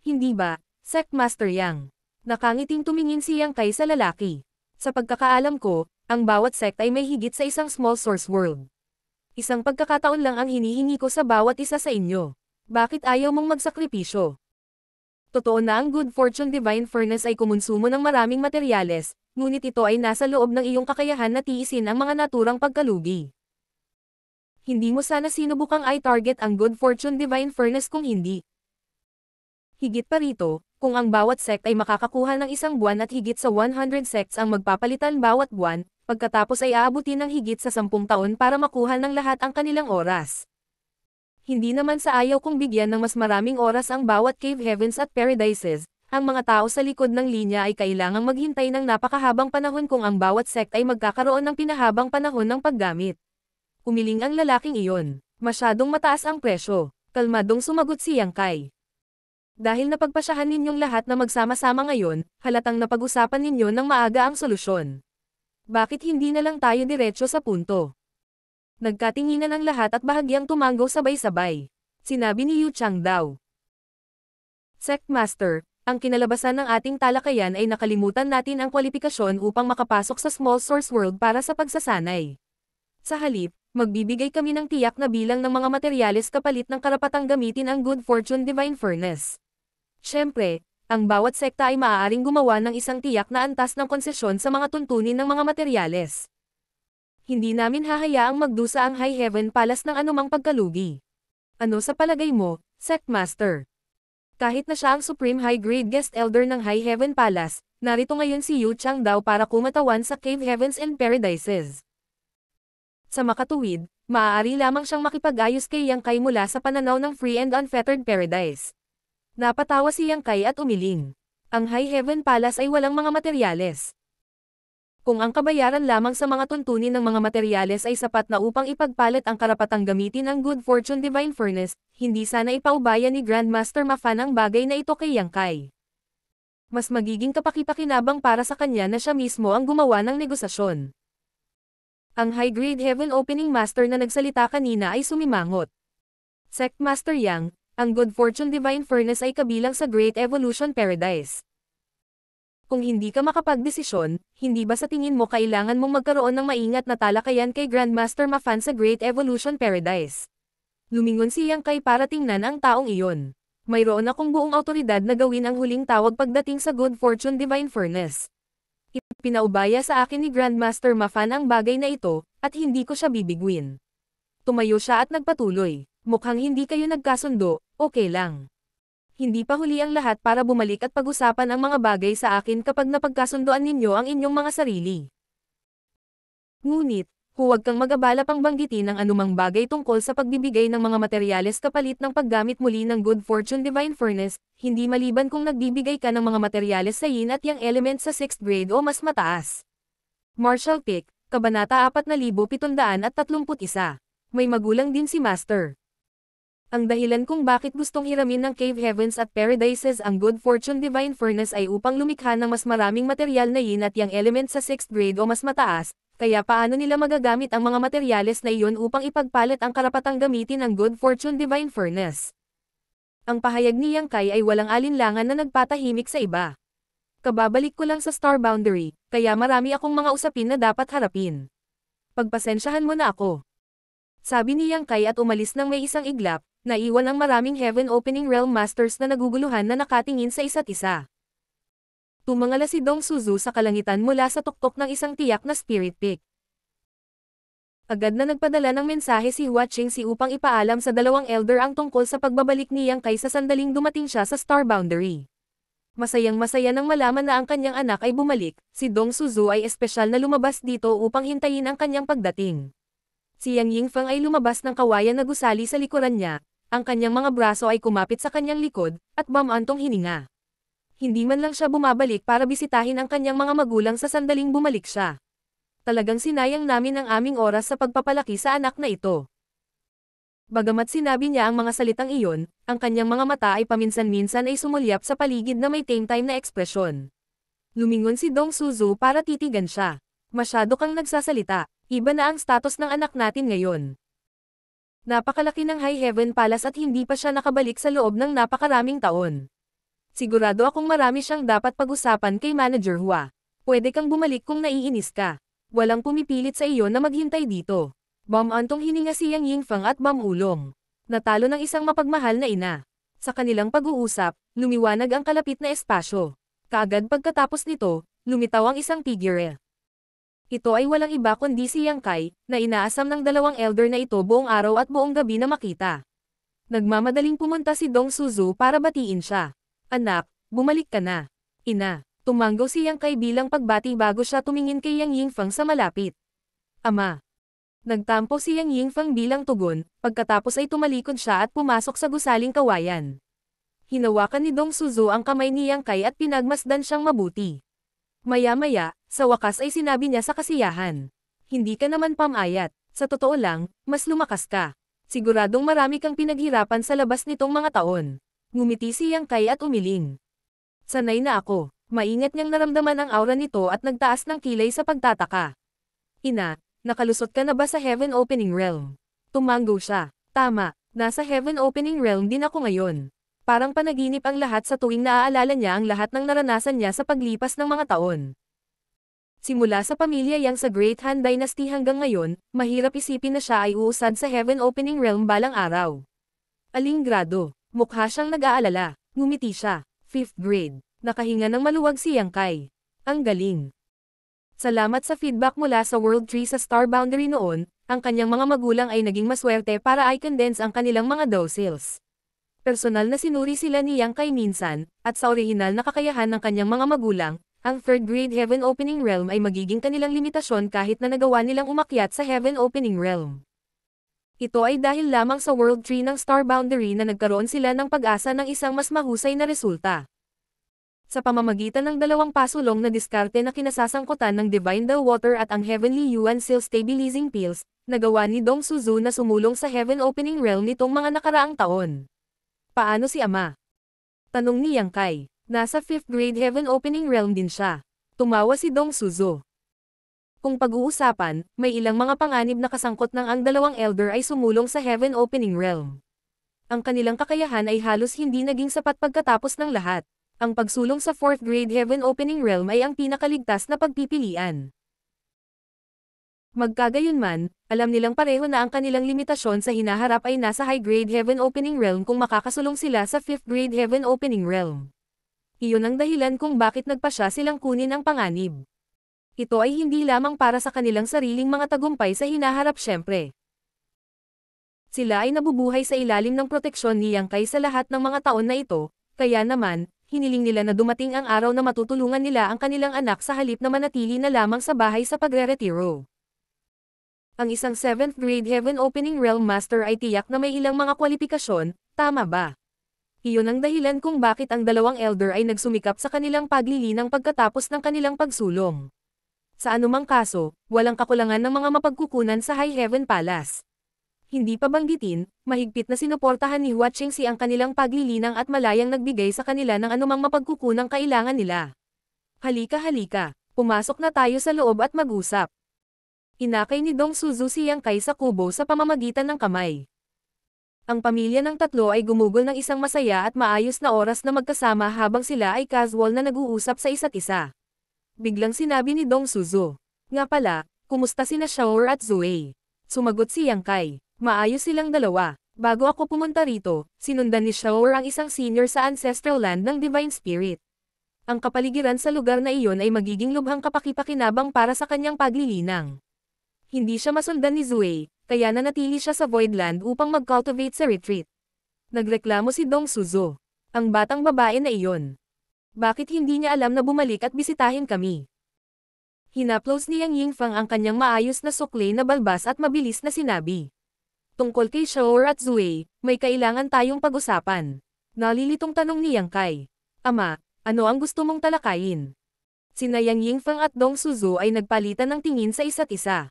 Hindi ba, Sect Master Yang? Nakangiting tumingin si Yang Kai sa lalaki. Sa pagkakaalam ko, ang bawat sect ay may higit sa isang small source world. Isang pagkakataon lang ang hinihingi ko sa bawat isa sa inyo. Bakit ayaw mong magsakripisyo? Totoo na ang Good Fortune Divine Furnace ay kumonsumo ng maraming materyales, ngunit ito ay nasa loob ng iyong kakayahan na tiisin ang mga naturang pagkalugi. Hindi mo sana sinubukang i-target ang Good Fortune Divine Furnace kung hindi. Higit pa rito, kung ang bawat sect ay makakakuha ng 1 buwan at higit sa 100 sects ang magpapalitan bawat buwan, pagkatapos ay aabutin ng higit sa 10 taon para makuha ng lahat ang kanilang oras. Hindi naman sa ayaw kong bigyan ng mas maraming oras ang bawat Cave Heavens at Paradises, ang mga tao sa likod ng linya ay kailangang maghintay ng napakahabang panahon kung ang bawat sect ay magkakaroon ng pinahabang panahon ng paggamit. Umiling ang lalaking iyon. Masyadong mataas ang presyo. Kalmadong sumagot si Yang Kai. Dahil napagpasyahan ninyong lahat na magsama-sama ngayon, halatang napag-usapan ninyo ng maaga ang solusyon. Bakit hindi na lang tayo diretso sa punto? Nagkatinginan ang lahat at bahagyang tumanggo sabay-sabay. Sinabi ni Yu Changdao. Sect Master, ang kinalabasan ng ating talakayan ay nakalimutan natin ang kwalifikasyon upang makapasok sa Small Source World para sa pagsasanay. Sa halip, magbibigay kami ng tiyak na bilang ng mga materyales kapalit ng karapatang gamitin ang Good Fortune Divine Furnace. Siyempre, ang bawat sekta ay maaaring gumawa ng isang tiyak na antas ng konsesyon sa mga tuntunin ng mga materyales. Hindi namin hahayaang magdusa ang High Heaven Palace ng anumang pagkalugi. Ano sa palagay mo, Sect Master? Kahit na siya ang Supreme High Grade Guest Elder ng High Heaven Palace, narito ngayon si Yu Changdao para kumatawan sa Cave Heavens and Paradises. Sa makatuwid, maaari lamang siyang makipag-ayos kay Yang Kai mula sa pananaw ng Free and Unfettered Paradise. Napatawa si Yang Kai at umiling. Ang High Heaven Palace ay walang mga materyales. Kung ang kabayaran lamang sa mga tuntunin ng mga materyales ay sapat na upang ipagpalit ang karapatang gamitin ang Good Fortune Divine Furnace, hindi sana ipaubaya ni Grandmaster Mafan ang bagay na ito kay Yang Kai. Mas magiging kapakipakinabang para sa kanya na siya mismo ang gumawa ng negosasyon. Ang High Grade Heaven Opening Master na nagsalita kanina ay sumimangot. Sect Master Yang, ang Good Fortune Divine Furnace ay kabilang sa Great Evolution Paradise. Kung hindi ka makapagdesisyon, hindi ba sa tingin mo kailangan mong magkaroon ng maingat na talakayan kay Grandmaster Mafan sa Great Evolution Paradise? Lumingon si Yang Kai para tingnan ang taong iyon. Mayroon akong buong autoridad na gawin ang huling tawag pagdating sa Good Fortune Divine Furnace. Ipinaubaya sa akin ni Grandmaster Mafan ang bagay na ito, at hindi ko siya bibigwin. Tumayo siya at nagpatuloy. Mukhang hindi kayo nagkasundo, okay lang. Hindi pa huli ang lahat para bumalik at pag-usapan ang mga bagay sa akin kapag napagkasundoan ninyo ang inyong mga sarili. Ngunit, huwag kang mag-abala pang banggitin ang anumang bagay tungkol sa pagbibigay ng mga materyales kapalit ng paggamit muli ng Good Fortune Divine Furnace, hindi maliban kung nagbibigay ka ng mga materyales sa yin at yang element sa 6th grade o mas mataas. Martial Pick, Kabanata 4731. May magulang din si Master. Ang dahilan kung bakit gustong hiramin ng Cave Heavens at Paradises ang Good Fortune Divine Furnace ay upang lumikha ng mas maraming material na yin at yang element sa 6th grade o mas mataas, kaya paano nila magagamit ang mga materyales na iyon upang ipagpalit ang karapatang gamitin ang Good Fortune Divine Furnace. Ang pahayag ni Yang Kai ay walang alinlangan na nagpatahimik sa iba. Kababalik ko lang sa Star Boundary, kaya marami akong mga usapin na dapat harapin. Pagpasensyahan mo na ako. Sabi ni Yang Kai at umalis nang may isang iglap, naiwan ang maraming Heaven Opening Realm Masters na naguguluhan na nakatingin sa isa't isa. Tumangala si Dong Suzu sa kalangitan mula sa tuktok ng isang tiyak na Spirit Pick. Agad na nagpadala ng mensahe si Hua Qingxi upang ipaalam sa dalawang elder ang tungkol sa pagbabalik ni Yang Kai sa sandaling dumating siya sa Star Boundary. Masayang-masaya nang malaman na ang kanyang anak ay bumalik, si Dong Suzu ay espesyal na lumabas dito upang hintayin ang kanyang pagdating. Si Yang Yingfeng ay lumabas ng kawayan na gusali sa likuran niya, ang kanyang mga braso ay kumapit sa kanyang likod, at bamantong hininga. Hindi man lang siya bumabalik para bisitahin ang kanyang mga magulang sa sandaling bumalik siya. Talagang sinayang namin ang aming oras sa pagpapalaki sa anak na ito. Bagamat sinabi niya ang mga salitang iyon, ang kanyang mga mata ay paminsan-minsan ay sumulyap sa paligid na may tame-time na ekspresyon. Lumingon si Dong Suzu para titigan siya. Masyado kang nagsasalita. Iba na ang status ng anak natin ngayon. Napakalaki ng High Heaven Palace at hindi pa siya nakabalik sa loob ng napakaraming taon. Sigurado akong marami siyang dapat pag-usapan kay Manager Hua. Pwede kang bumalik kung naiinis ka. Walang pumipilit sa iyo na maghintay dito. Bamantong hininga si Yang Yingfeng at bamulong. Natalo ng isang mapagmahal na ina. Sa kanilang pag-uusap, lumiwanag ang kalapit na espasyo. Kaagad pagkatapos nito, lumitaw ang isang figure. Ito ay walang iba kundi si Yang Kai, na inaasam ng dalawang elder na ito buong araw at buong gabi na makita. Nagmamadaling pumunta si Dong Suzu para batiin siya. Anak, bumalik ka na. Ina, tumanggo si Yang Kai bilang pagbati bago siya tumingin kay Yang Yingfeng sa malapit. Ama. Nagtampo si Yang Yingfeng bilang tugon, pagkatapos ay tumalikod siya at pumasok sa gusaling kawayan. Hinawakan ni Dong Suzu ang kamay ni Yang Kai at pinagmasdan siyang mabuti. Maya-maya, sa wakas ay sinabi niya sa kasiyahan. Hindi ka naman pamayat, sa totoo lang, mas lumakas ka. Siguradong marami kang pinaghirapan sa labas nitong mga taon. Ngumiti si Yang Kai at umiling. Sanay na ako, maingat niyang naramdaman ang aura nito at nagtaas ng kilay sa pagtataka. Ina, nakalusot ka na ba sa Heaven Opening Realm? Tumanggo siya. Tama, nasa Heaven Opening Realm din ako ngayon. parang panaginip ang lahat sa tuwing naaalala niya ang lahat ng naranasan niya sa paglipas ng mga taon. Simula sa pamilya Yang sa Great Han Dynasty hanggang ngayon, mahirap isipin na siya ay uusad sa Heaven Opening Realm balang araw. Aling grado, mukha siyang nag-aalala, ngumiti siya. 5th grade, nakahinga ng maluwag si Yang Kai. Ang galing. Salamat sa feedback mula sa World Tree sa Star Boundary noon, ang kanyang mga magulang ay naging maswerte para i-condense ang kanilang mga dociles. Personal na sinuri sila ni Yang Kai minsan, at sa orihinal na kakayahan ng kanyang mga magulang, ang 3rd grade Heaven Opening Realm ay magiging kanilang limitasyon kahit na nagawa nilang umakyat sa Heaven Opening Realm. Ito ay dahil lamang sa World Tree ng Star Boundary na nagkaroon sila ng pag-asa ng isang mas mahusay na resulta. Sa pamamagitan ng dalawang pasulong na diskarte na kinasasangkutan ng Divine Del Water at ang Heavenly Yuan Seal Stabilizing Pills, nagawa ni Dong Suzu na sumulong sa Heaven Opening Realm nitong mga nakaraang taon. Paano si Ama? Tanong ni Yang Kai. Nasa 5th grade Heaven Opening Realm din siya. Tumawa si Dong Suzu. Kung pag-uusapan, may ilang mga panganib na kasangkot ng ang dalawang elder ay sumulong sa Heaven Opening Realm. Ang kanilang kakayahan ay halos hindi naging sapat pagkatapos ng lahat. Ang pagsulong sa 4th grade Heaven Opening Realm ay ang pinakaligtas na pagpipilian. Magkagayunman, alam nilang pareho na ang kanilang limitasyon sa hinaharap ay nasa High Grade Heaven Opening Realm kung makakasulong sila sa 5th grade Heaven Opening Realm. Iyon ang dahilan kung bakit nagpasya silang kunin ang panganib. Ito ay hindi lamang para sa kanilang sariling mga tagumpay sa hinaharap syempre. Sila ay nabubuhay sa ilalim ng proteksyon ni Yang Kai sa lahat ng mga taon na ito, kaya naman, hiniling nila na dumating ang araw na matutulungan nila ang kanilang anak sa halip na manatili na lamang sa bahay sa pagre-retiro. Ang isang 7th grade Heaven Opening Realm Master ay tiyak na may ilang mga kwalifikasyon, tama ba? Iyon ang dahilan kung bakit ang dalawang elder ay nagsumikap sa kanilang paglilinang pagkatapos ng kanilang pagsulong. Sa anumang kaso, walang kakulangan ng mga mapagkukunan sa High Heaven Palace. Hindi pa banggitin, mahigpit na sinuportahan ni Hua Qingxi ang kanilang paglilinang at malayang nagbigay sa kanila ng anumang mapagkukunang kailangan nila. Halika, pumasok na tayo sa loob at mag-usap. Inakay ni Dong Suzu si Yang Kai sa kubo sa pamamagitan ng kamay. Ang pamilya ng tatlo ay gumugol ng isang masaya at maayos na oras na magkasama habang sila ay casual na nag-uusap sa isa't isa. Biglang sinabi ni Dong Suzu, "Nga pala, kumusta sina Xiaoer at Zuei?" Sumagot si Yang Kai, "Maayos silang dalawa. Bago ako pumunta rito, sinundan ni Xiaoer ang isang senior sa Ancestral Land ng Divine Spirit. Ang kapaligiran sa lugar na iyon ay magiging lubhang kapakipakinabang para sa kanyang paglilinang. Hindi siya masundan ni Zuei, kaya nanatili siya sa Voidland upang mag-cultivate sa retreat." Nagreklamo si Dong Suzu. Ang batang babae na iyon. Bakit hindi niya alam na bumalik at bisitahin kami? Hinaplos ni Yang Yingfang ang kanyang maayos na sukle na balbas at mabilis na sinabi. Tungkol kay Xiaoer at Zuei, may kailangan tayong pag-usapan. Nalilitong tanong ni Yang Kai. Ama, ano ang gusto mong talakayin? Sina Yang Yingfang at Dong Suzu ay nagpalitan ng tingin sa isa't isa.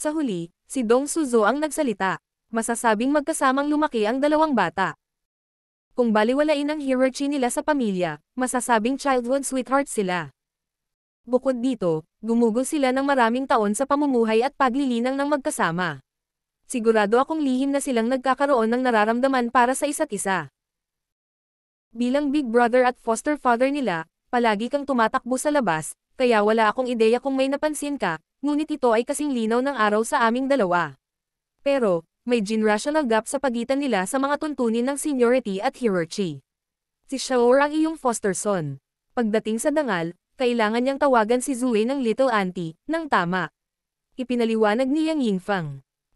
Sa huli, si Dong Suzu ang nagsalita. Masasabing magkasamang lumaki ang dalawang bata. Kung baliwalain ang hierarchy nila sa pamilya, masasabing childhood sweethearts sila. Bukod dito, gumugol sila ng maraming taon sa pamumuhay at paglilinang ng magkasama. Sigurado akong lihim na silang nagkakaroon ng nararamdaman para sa isa't isa. Bilang big brother at foster father nila, palagi kang tumatakbo sa labas, kaya wala akong ideya kung may napansin ka, ngunit ito ay kasing linaw ng araw sa aming dalawa. Pero, may generational gap sa pagitan nila sa mga tuntunin ng seniority at hierarchy. Si Xiaoer ang iyong foster son. Pagdating sa dangal, kailangan niyang tawagan si Zuei ng little auntie, ng tama. Ipinaliwanag ni Yang Yingfang.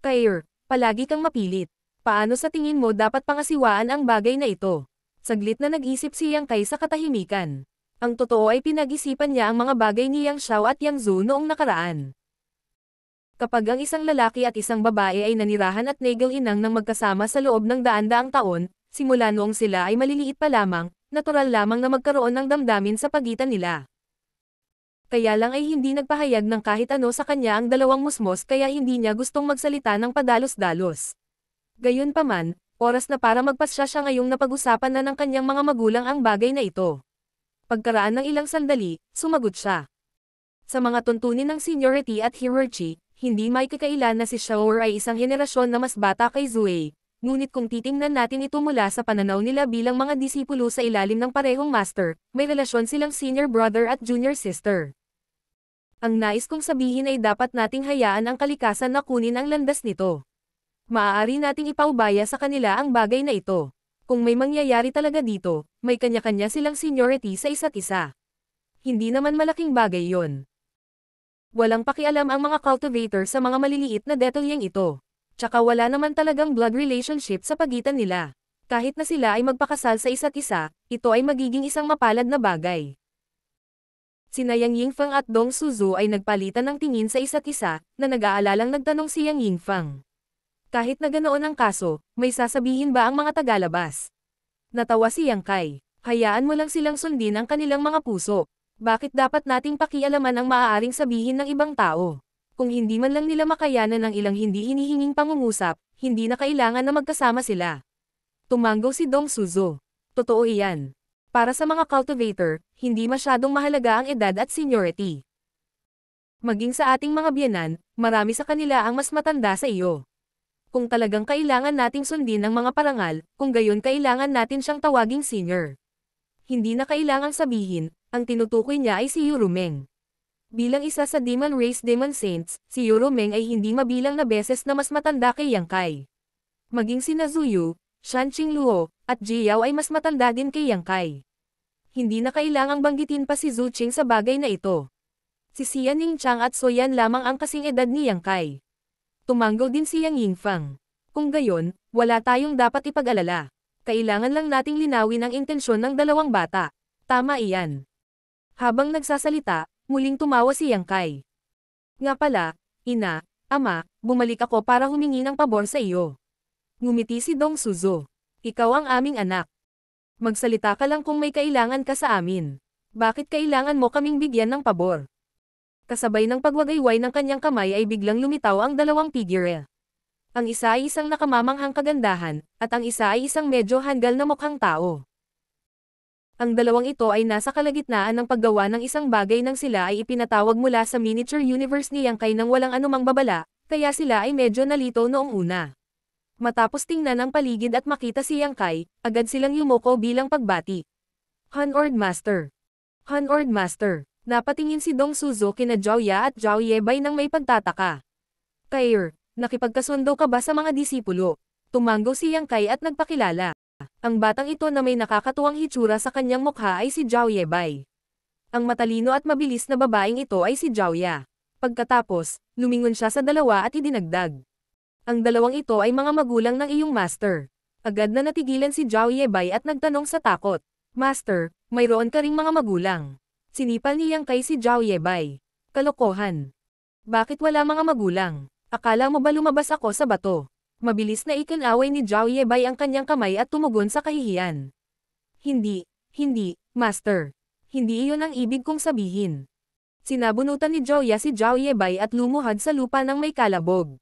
Kair, palagi kang mapilit. Paano sa tingin mo dapat pangasiwaan ang bagay na ito? Saglit na nag-isip si Yang Kai sa katahimikan. Ang totoo ay pinag-isipan niya ang mga bagay ni Yang Xiao at Yang Zhu noong nakaraan. Kapag ang isang lalaki at isang babae ay nanirahan at nagel-inang ng magkasama sa loob ng daan-daang taon, simula noong sila ay maliliit pa lamang, natural lamang na magkaroon ng damdamin sa pagitan nila. Kaya lang ay hindi nagpahayag ng kahit ano sa kanya ang dalawang musmos kaya hindi niya gustong magsalita ng padalos-dalos. Gayunpaman, oras na para magpasya siya ngayong napag-usapan na ng kanyang mga magulang ang bagay na ito. Pagkaraan ng ilang sandali, sumagot siya. Sa mga tuntunin ng seniority at hierarchy, hindi may kakailan na si Xiaoer ay isang henerasyon na mas bata kay Zuei, Ngunit kung titingnan natin ito mula sa pananaw nila bilang mga disipulo sa ilalim ng parehong master, may relasyon silang senior brother at junior sister. Ang nais kong sabihin ay dapat nating hayaan ang kalikasan na kunin ang landas nito. Maaari nating ipaubaya sa kanila ang bagay na ito. Kung may mangyayari talaga dito, may kanya-kanya silang seniority sa isa't isa. Hindi naman malaking bagay yon. Walang pakialam ang mga cultivator sa mga maliliit na detalyeng ito. Tsaka wala naman talagang blood relationship sa pagitan nila. Kahit na sila ay magpakasal sa isa't isa, ito ay magiging isang mapalad na bagay. Sina Yang Yingfang at Dong Suzu ay nagpalitan ng tingin sa isa't isa, na nag-aalalang nagtanong si Yang Yingfang. Kahit na ganoon ang kaso, may sasabihin ba ang mga tagalabas? Natawa si Yang Kai. Hayaan mo lang silang sundin ang kanilang mga puso. Bakit dapat nating pakialaman ang maaaring sabihin ng ibang tao? Kung hindi man lang nila makayanan ng ilang hindi hinihinging pangungusap, hindi na kailangan na magkasama sila. Tumanggo si Dong Suzu. Totoo iyan. Para sa mga cultivator, hindi masyadong mahalaga ang edad at seniority. Maging sa ating mga biyenan, marami sa kanila ang mas matanda sa iyo. Kung talagang kailangan nating sundin ang mga parangal, kung gayon kailangan natin siyang tawaging senior. Hindi na kailangang sabihin, ang tinutukoy niya ay si Yurumeng. Bilang isa sa Demon Race Demon Saints, si Yurumeng ay hindi mabilang na beses na mas matanda kay Yang Kai. Maging sina Zuyu, Shan Qingluo, at Jiao ay mas matanda din kay Yang Kai. Hindi na kailangang banggitin pa si Zhu Qing sa bagay na ito. Si Xia Ningchang at Soyan lamang ang kasing edad ni Yang Kai. Tumanggo din si Yang Yingfang. Kung gayon, wala tayong dapat ipag-alala. Kailangan lang nating linawin ang intensyon ng dalawang bata. Tama iyan. Habang nagsasalita, muling tumawa si Yang Kai. Nga pala, ina, ama, bumalik ako para humingi ng pabor sa iyo. Ngumiti si Dong Suzu. Ikaw ang aming anak. Magsalita ka lang kung may kailangan ka sa amin. Bakit kailangan mo kaming bigyan ng pabor? Kasabay ng pagwagayway ng kanyang kamay ay biglang lumitaw ang dalawang figure. Ang isa ay isang nakamamanghang kagandahan, at ang isa ay isang medyo hanggal na mukhang tao. Ang dalawang ito ay nasa kalagitnaan ng paggawa ng isang bagay nang sila ay ipinatawag mula sa miniature universe ni Yang Kai nang walang anumang babala, kaya sila ay medyo nalito noong una. Matapos tingnan ang paligid at makita si Yang Kai, agad silang yumuko bilang pagbati. Hanord Master. Hanord Master. Napatingin si Dong Suzu kina Zhao Ya at Zhao Yebay nang may pagtataka. Kair, nakipagkasundo ka ba sa mga disipulo? Tumanggo si Yang Kai at nagpakilala. Ang batang ito na may nakakatuwang hitsura sa kanyang mukha ay si Zhao Yebay. Ang matalino at mabilis na babaeng ito ay si Zhao Ya. Pagkatapos, lumingon siya sa dalawa at idinagdag. Ang dalawang ito ay mga magulang ng iyong master. Agad na natigilan si Zhao Yebay at nagtanong sa takot. Master, mayroon ka ring mga magulang. Sinipal ni Yang Kai si Zhao Yebay. Kalokohan. Bakit wala mga magulang? Akala mo ba lumabas ako sa bato? Mabilis na ikinaway ni Zhao Yebay ang kanyang kamay at tumugon sa kahihiyan. Hindi, Master. Hindi iyon ang ibig kong sabihin. Sinabunutan ni Zhao Ya si Zhao Yebay at lumuhad sa lupa ng may kalabog.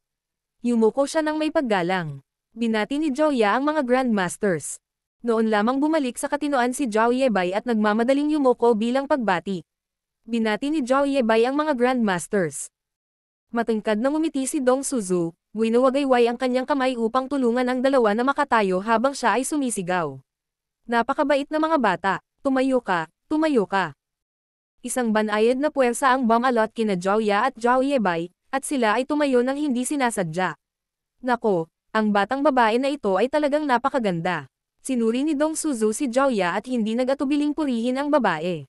Yumuko siya ng may paggalang. Binati ni Zhao Ya ang mga Grandmasters. Noon lamang bumalik sa katinoan si Zhao Yebay at nagmamadaling yumuko bilang pagbati. Binati ni Zhao Yebay ang mga Grandmasters. Matingkad na ngumiti si Dong Suzu, winuwagayway ang kanyang kamay upang tulungan ang dalawa na makatayo habang siya ay sumisigaw. Napakabait na mga bata, tumayo ka, tumayo ka. Isang banayad na puwersa ang bumalot kina Zhao Ya at Zhao Yebay, at sila ay tumayo nang hindi sinasadya. Nako, ang batang babae na ito ay talagang napakaganda. Sinuri ni Dong Suzu si Zhao Ya at hindi nag-atubiling purihin ang babae.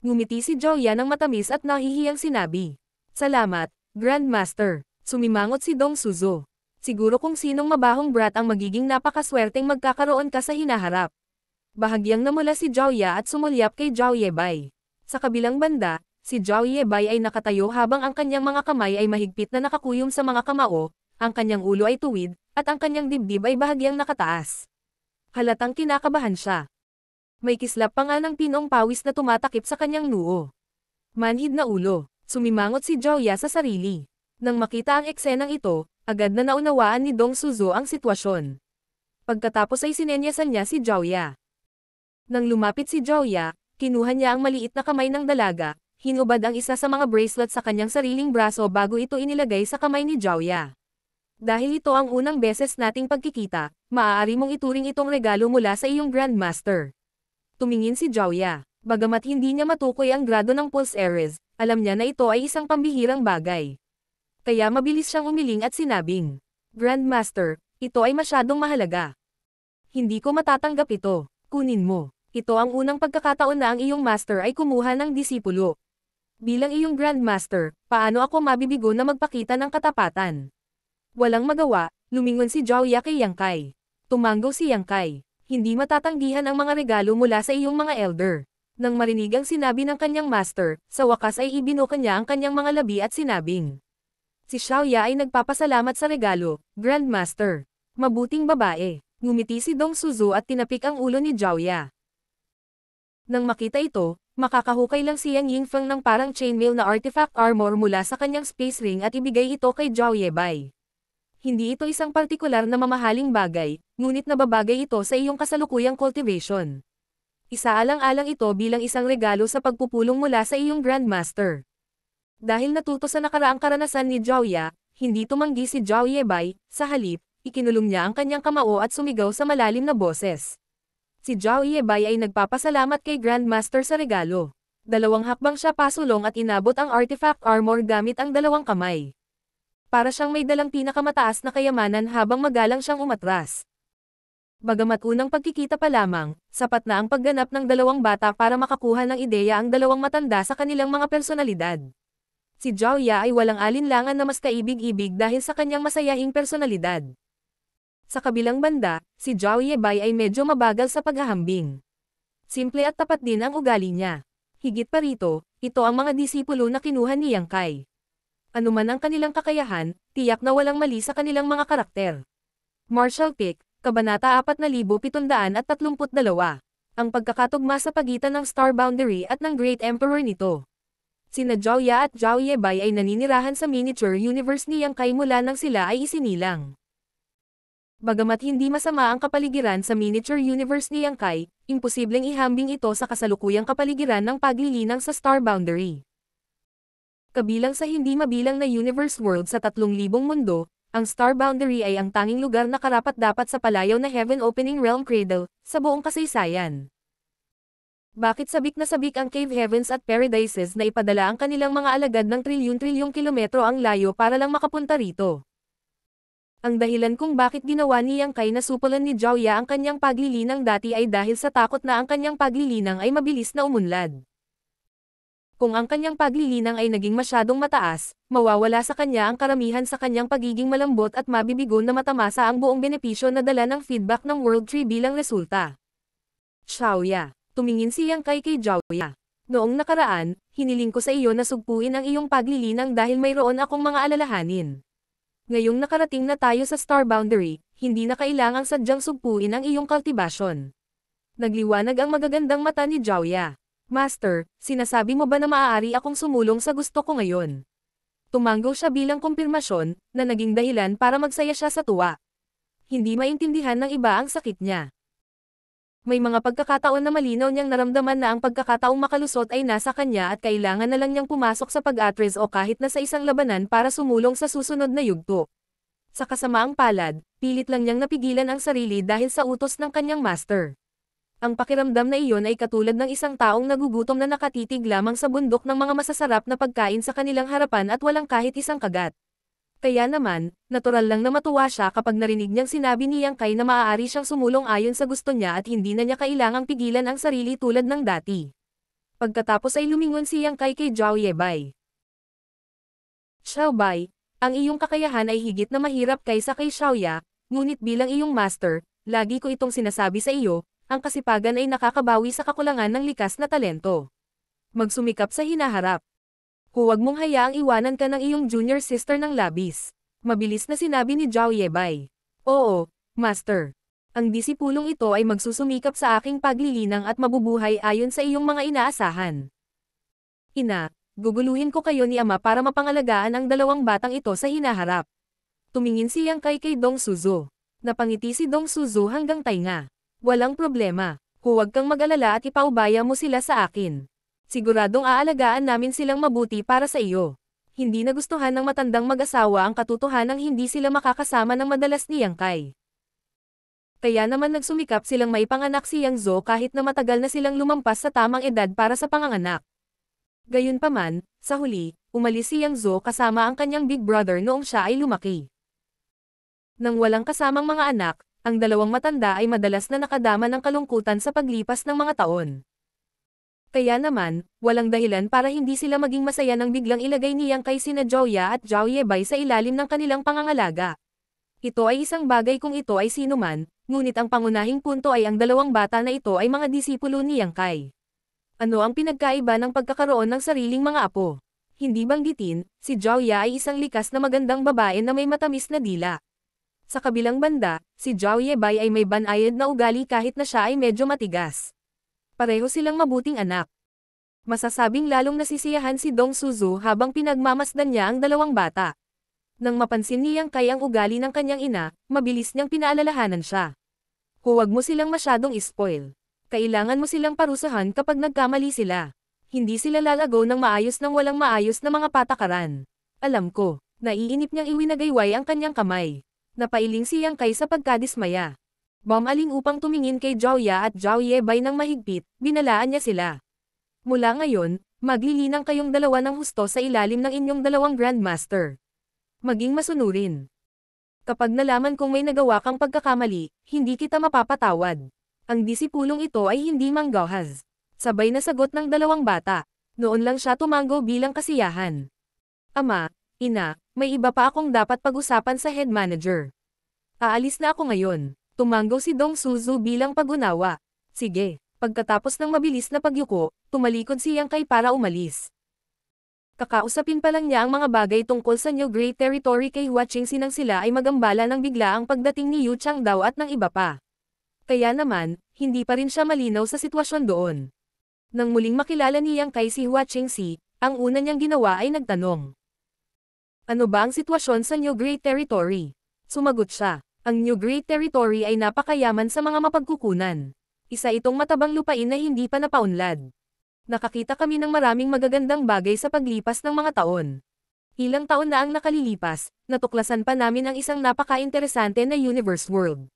Ngumiti si Zhao Ya ng matamis at nahihiyang sinabi. Salamat, Grandmaster. Sumimangot si Dong Suzu. Siguro kung sinong mabahong brat ang magiging napakaswerteng magkakaroon ka sa hinaharap. Bahagyang namula si Zhao Ya at sumulyap kay Zhao Yebay. Sa kabilang banda, si Zhao Yebay ay nakatayo habang ang kanyang mga kamay ay mahigpit na nakakuyom sa mga kamao, ang kanyang ulo ay tuwid, at ang kanyang dibdib ay bahagyang nakataas. Halatang kinakabahan siya. May kislap pa nga ng pinong pawis na tumatakip sa kanyang noo. Manhid na ulo, sumimangot si Zhao Ya sa sarili. Nang makita ang eksenang ito, agad na naunawaan ni Dong Suzu ang sitwasyon. Pagkatapos ay sinenyasan niya si Zhao Ya. Nang lumapit si Zhao Ya, kinuha niya ang maliit na kamay ng dalaga, hinubad ang isa sa mga bracelet sa kanyang sariling braso bago ito inilagay sa kamay ni Zhao Ya. Dahil ito ang unang beses nating pagkikita, maaari mong ituring itong regalo mula sa iyong Grandmaster. Tumingin si Joya. Bagamat hindi niya matukoy ang grado ng Pulse Ares, alam niya na ito ay isang pambihirang bagay. Kaya mabilis siyang umiling at sinabing, Grandmaster, ito ay masyadong mahalaga. Hindi ko matatanggap ito. Kunin mo. Ito ang unang pagkakataon na ang iyong master ay kumuha ng disipulo. Bilang iyong Grandmaster, paano ako mabibigo na magpakita ng katapatan? Walang magawa, lumingon si Joya kay Yang Kai. Tumanggo si Yang Kai. Hindi matatanggihan ang mga regalo mula sa iyong mga elder. Nang marinig ang sinabi ng kanyang master, sa wakas ay ibinuka niya ang kanyang mga labi at sinabing. Si Xiaoya ay nagpapasalamat sa regalo, Grandmaster. Mabuting babae. Ngumiti si Dong Suzu at tinapik ang ulo ni Joya. Nang makita ito, makakahukay lang si Yang Yingfeng ng parang chainmail na artifact armor mula sa kanyang space ring at ibigay ito kay Zhao Yebai. Hindi ito isang partikular na mamahaling bagay, ngunit nababagay ito sa iyong kasalukuyang cultivation. Isaalang-alang ito bilang isang regalo sa pagpupulong mula sa iyong Grandmaster. Dahil natuto sa nakaraang karanasan ni Joya, hindi tumanggi si Zhao Yebai, sa halip, ikinulong niya ang kanyang kamao at sumigaw sa malalim na boses. Si Zhao Yebai ay nagpapasalamat kay Grandmaster sa regalo. 2 hakbang siya pasulong at inabot ang artifact armor gamit ang 2 kamay. Para siyang may dalang pinakamataas na kayamanan habang magalang siyang umatras. Bagamat unang pagkikita pa lamang, sapat na ang pagganap ng 2 bata para makakuha ng ideya ang 2 matanda sa kanilang mga personalidad. Si Joya ay walang alinlangan na mas kaibig-ibig dahil sa kanyang masayahing personalidad. Sa kabilang banda, si Zhao Yebai ay medyo mabagal sa paghahambing. Simple at tapat din ang ugali niya. Higit pa rito, ito ang mga disipulo na kinuha ni Yang Kai. Ano man ang kanilang kakayahan, tiyak na walang mali sa kanilang mga karakter. Martial Pick, Kabanata 4732. Ang pagkakatugma sa pagitan ng Star Boundary at ng Great Emperor nito. Sina Joya at Zhao Yebai ay naninirahan sa miniature universe ni Yang Kai mula nang sila ay isinilang. Bagamat hindi masama ang kapaligiran sa miniature universe ni Yang Kai, imposibleng ihambing ito sa kasalukuyang kapaligiran ng paglilinang sa Star Boundary. Kabilang sa hindi mabilang na universe world sa 3,000 mundo, ang Star Boundary ay ang tanging lugar na karapat-dapat sa palayaw na Heaven Opening Realm Cradle, sa buong kasaysayan. Bakit sabik na sabik ang Cave Heavens at Paradises na ipadala ang kanilang mga alagad ng trilyon-trilyong kilometro ang layo para lang makapunta rito? Ang dahilan kung bakit ginawa ni Yang Kai na supulan ni Joya ang kanyang paglilinang dati ay dahil sa takot na ang kanyang paglilinang ay mabilis na umunlad. Kung ang kanyang paglilinang ay naging masyadong mataas, mawawala sa kanya ang karamihan sa kanyang pagiging malambot at mabibigo na matamasa ang buong benepisyo na dala ng feedback ng World Tree bilang resulta. Xiaoya. Tumingin si Yang Kai kay Joya. Noong nakaraan, hiniling ko sa iyo na sugpuin ang iyong paglilinang dahil mayroon akong mga alalahanin. Ngayong nakarating na tayo sa Star Boundary, hindi na kailangang sadyang sugpuin ang iyong kultibasyon. Nagliwanag ang magagandang mata ni Joya. Master, sinasabi mo ba na maaari akong sumulong sa gusto ko ngayon? Tumanggo siya bilang kumpirmasyon, na naging dahilan para magsaya siya sa tuwa. Hindi maintindihan ng iba ang sakit niya. May mga pagkakataon na malinaw niyang naramdaman na ang pagkakataong makalusot ay nasa kanya at kailangan na lang niyang pumasok sa pag-atres o kahit na sa isang labanan para sumulong sa susunod na yugto. Sa kasamaang palad, pilit lang niyang napigilan ang sarili dahil sa utos ng kanyang master. Ang pakiramdam na iyon ay katulad ng isang taong nagugutom na nakatitig lamang sa bundok ng mga masasarap na pagkain sa kanilang harapan at walang kahit isang kagat. Kaya naman, natural lang na matuwa siya kapag narinig niyang sinabi ni Yang Kai na maaari siyang sumulong ayon sa gusto niya at hindi na niya kailangang pigilan ang sarili tulad ng dati. Pagkatapos ay lumingon si Yang Kai kay Zhao Yebai. Xiaobai, ang iyong kakayahan ay higit na mahirap kaysa kay Xiaoya, ngunit bilang iyong master, lagi ko itong sinasabi sa iyo, ang kasipagan ay nakakabawi sa kakulangan ng likas na talento. Magsumikap sa hinaharap. Huwag mong hayaang iwanan ka ng iyong junior sister ng labis. Mabilis na sinabi ni Zhao Yebai. Oo, master. Ang disipulong ito ay magsusumikap sa aking paglilinang at mabubuhay ayon sa iyong mga inaasahan. Ina, guguluhin ko kayo ni ama para mapangalagaan ang 2 batang ito sa hinaharap. Tumingin si Yang Kai kay Dong Suzu. Napangiti si Dong Suzu hanggang tainga. Walang problema. Huwag kang mag-alala at ipaubaya mo sila sa akin. Siguradong aalagaan namin silang mabuti para sa iyo. Hindi nagustuhan ng matandang mag-asawa ang katotohanang hindi sila makakasama ng madalas ni Yang Kai. Kaya naman nagsumikap silang maipanganak si Yang Zhou kahit na matagal na silang lumampas sa tamang edad para sa panganganak. Gayunpaman, sa huli, umalis si Yang Zhou kasama ang kanyang big brother noong siya ay lumaki. Nang walang kasamang mga anak, ang dalawang matanda ay madalas na nakadama ng kalungkutan sa paglipas ng mga taon. Kaya naman, walang dahilan para hindi sila maging masaya nang biglang ilagay ni Yang Kai sina Zhao Ya at Zhao Yebei sa ilalim ng kanilang pangangalaga. Ito ay isang bagay kung ito ay sino man, ngunit ang pangunahing punto ay ang dalawang bata na ito ay mga disipulo ni Yang Kai. Ano ang pinagkaiba ng pagkakaroon ng sariling mga apo? Hindi banggitin, si Zhao Ya ay isang likas na magandang babae na may matamis na dila. Sa kabilang banda, si Zhao Yebei ay may banayad na ugali kahit na siya ay medyo matigas. Pareho silang mabuting anak. Masasabing lalong nasisiyahan si Dong Suzu habang pinagmamasdan niya ang dalawang bata. Nang mapansin ni Yang Kai ang ugali ng kanyang ina, mabilis niyang pinaalalahanan siya. Huwag mo silang masyadong ispoil. Kailangan mo silang parusahan kapag nagkamali sila. Hindi sila lalago ng maayos nang walang maayos na mga patakaran. Alam ko, naiinip niyang iwinagayway ang kanyang kamay. Napailing si Yang Kai sa pagkadismaya. Bumaling upang tumingin kay Zhao Ya at Zhao Yebei ng mahigpit, binalaan niya sila. Mula ngayon, maglilinang kayong dalawa ng husto sa ilalim ng inyong dalawang Grandmaster. Maging masunurin. Kapag nalaman kong may nagawa kang pagkakamali, hindi kita mapapatawad. Ang disipulong ito ay hindi manggahas. Sabay na sagot ng dalawang bata. Noon lang siya tumanggo bilang kasiyahan. Ama, ina, may iba pa akong dapat pag-usapan sa head manager. Aalis na ako ngayon. Tumanggo si Dong Suzu bilang pag-unawa. Sige. Pagkatapos ng mabilis na pagyuko, tumalikod si Yang Kai para umalis. Kakausapin pa lang niya ang mga bagay tungkol sa New Great Territory kay Hua Qingxi nang sila ay magambala ng bigla ang pagdating ni Yu Changdao at ng iba pa. Kaya naman, hindi pa rin siya malinaw sa sitwasyon doon. Nang muling makilala ni Yang Kai si Hua Qingxi, ang una niyang ginawa ay nagtanong. Ano ba ang sitwasyon sa New Great Territory? Sumagot siya, ang New Great Territory ay napakayaman sa mga mapagkukunan. Isa itong matabang lupain na hindi pa napaunlad. Nakakita kami ng maraming magagandang bagay sa paglipas ng mga taon. Ilang taon na ang nakalilipas, natuklasan pa namin ang isang napaka-interesante na Universe World.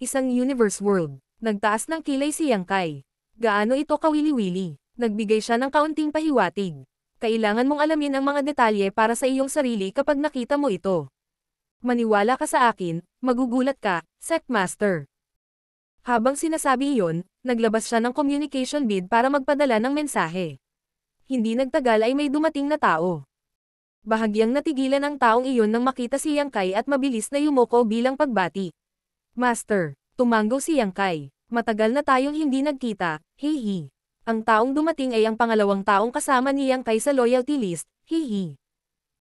Isang Universe World. Nagtaas ng kilay si Yang Kai. Gaano ito kawili-wili? Nagbigay siya ng kaunting pahiwatig. Kailangan mong alamin ang mga detalye para sa iyong sarili kapag nakita mo ito. Maniwala ka sa akin, magugulat ka, Sectmaster. Habang sinasabi iyon, naglabas siya ng communication bead para magpadala ng mensahe. Hindi nagtagal ay may dumating na tao. Bahagyang natigilan ang taong iyon nang makita si Yang Kai at mabilis na yumuko bilang pagbati. Master, tumanggo si Yang Kai. Matagal na tayong hindi nagkita, hihi. Ang taong dumating ay ang pangalawang taong kasama ni Yang Kai sa loyalty list, hihi.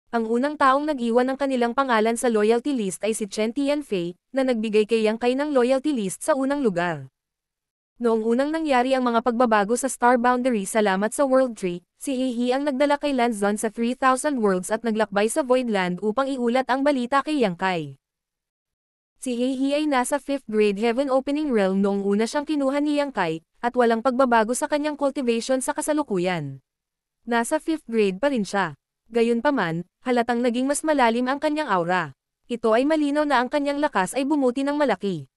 Ang unang taong nag-iwan ng kanilang pangalan sa loyalty list ay si Chen Tianfei, na nagbigay kay Yang Kai ng loyalty list sa unang lugar. Noong unang nangyari ang mga pagbabago sa Star Boundary salamat sa World Tree, si Hehe ang nagdala kay Lanzon sa 3,000 Worlds at naglakbay sa Void Land upang iulat ang balita kay Yang Kai. Si Hehe ay nasa 5th grade Heaven Opening Realm noong una siyang kinuha ni Yang Kai, at walang pagbabago sa kanyang cultivation sa kasalukuyan. Nasa 5th grade pa rin siya. Gayunpaman, halatang naging mas malalim ang kanyang aura. Ito ay malinaw na ang kanyang lakas ay bumuti ng malaki.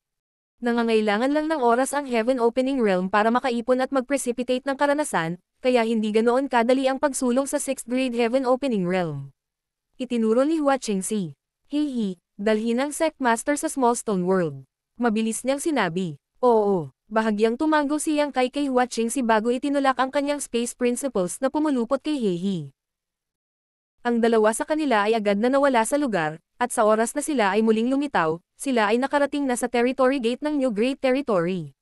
Nangangailangan lang ng oras ang Heaven Opening Realm para makaipon at mag-precipitate ng karanasan, kaya hindi ganoon kadali ang pagsulong sa 6th grade Heaven Opening Realm. Itinuro ni Hua Qingxi. Hihi, dalhin ang Sectmaster sa Small Stone World. Mabilis niyang sinabi. Oo, bahagyang tumanggo si Yang Kai kay Hua Qingxi bago itinulak ang kanyang space principles na pumulupot kay Hehe. Ang dalawa sa kanila ay agad na nawala sa lugar, at sa oras na sila ay muling lumitaw, sila ay nakarating na sa Territory Gate ng New Great Territory.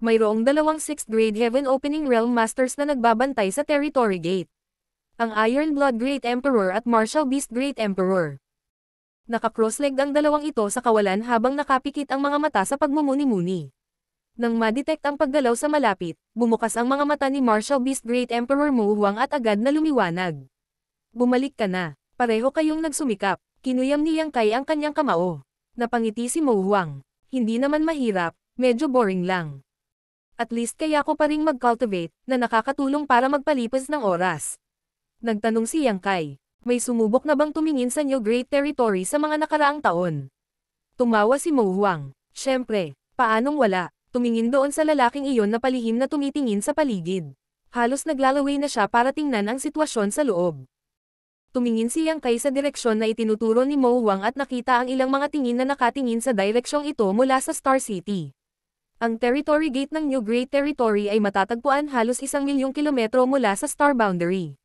Mayroong dalawang 6th grade Heaven Opening Realm Masters na nagbabantay sa Territory Gate. Ang Iron Blood Great Emperor at Martial Beast Great Emperor. Naka-cross-legged ang dalawang ito sa kawalan habang nakapikit ang mga mata sa pagmumuni-muni. Nang ma-detect ang paggalaw sa malapit, bumukas ang mga mata ni Martial Beast Great Emperor Mu Huang at agad na lumiwanag. Bumalik ka na. Pareho kayong nagsumikap. Kinuyam ni Yang Kai ang kanyang kamao. Napangiti si Mo Huang. Hindi naman mahirap, medyo boring lang. At least kaya ko pa ring mag-cultivate, na nakakatulong para magpalipas ng oras. Nagtanong si Yang Kai. May sumubok na bang tumingin sa New Great Territory sa mga nakaraang taon? Tumawa si Mo Huang. Siyempre, paanong wala? Tumingin doon sa lalaking iyon na palihim na tumitingin sa paligid. Halos naglalaway na siya para tingnan ang sitwasyon sa loob. Tumingin si Yang Kai sa direksyon na itinuturo ni Mo Huang at nakita ang ilang mga tingin na nakatingin sa direksyong ito mula sa Star City. Ang territory gate ng New Great Territory ay matatagpuan halos 1,000,000 kilometro mula sa Star Boundary.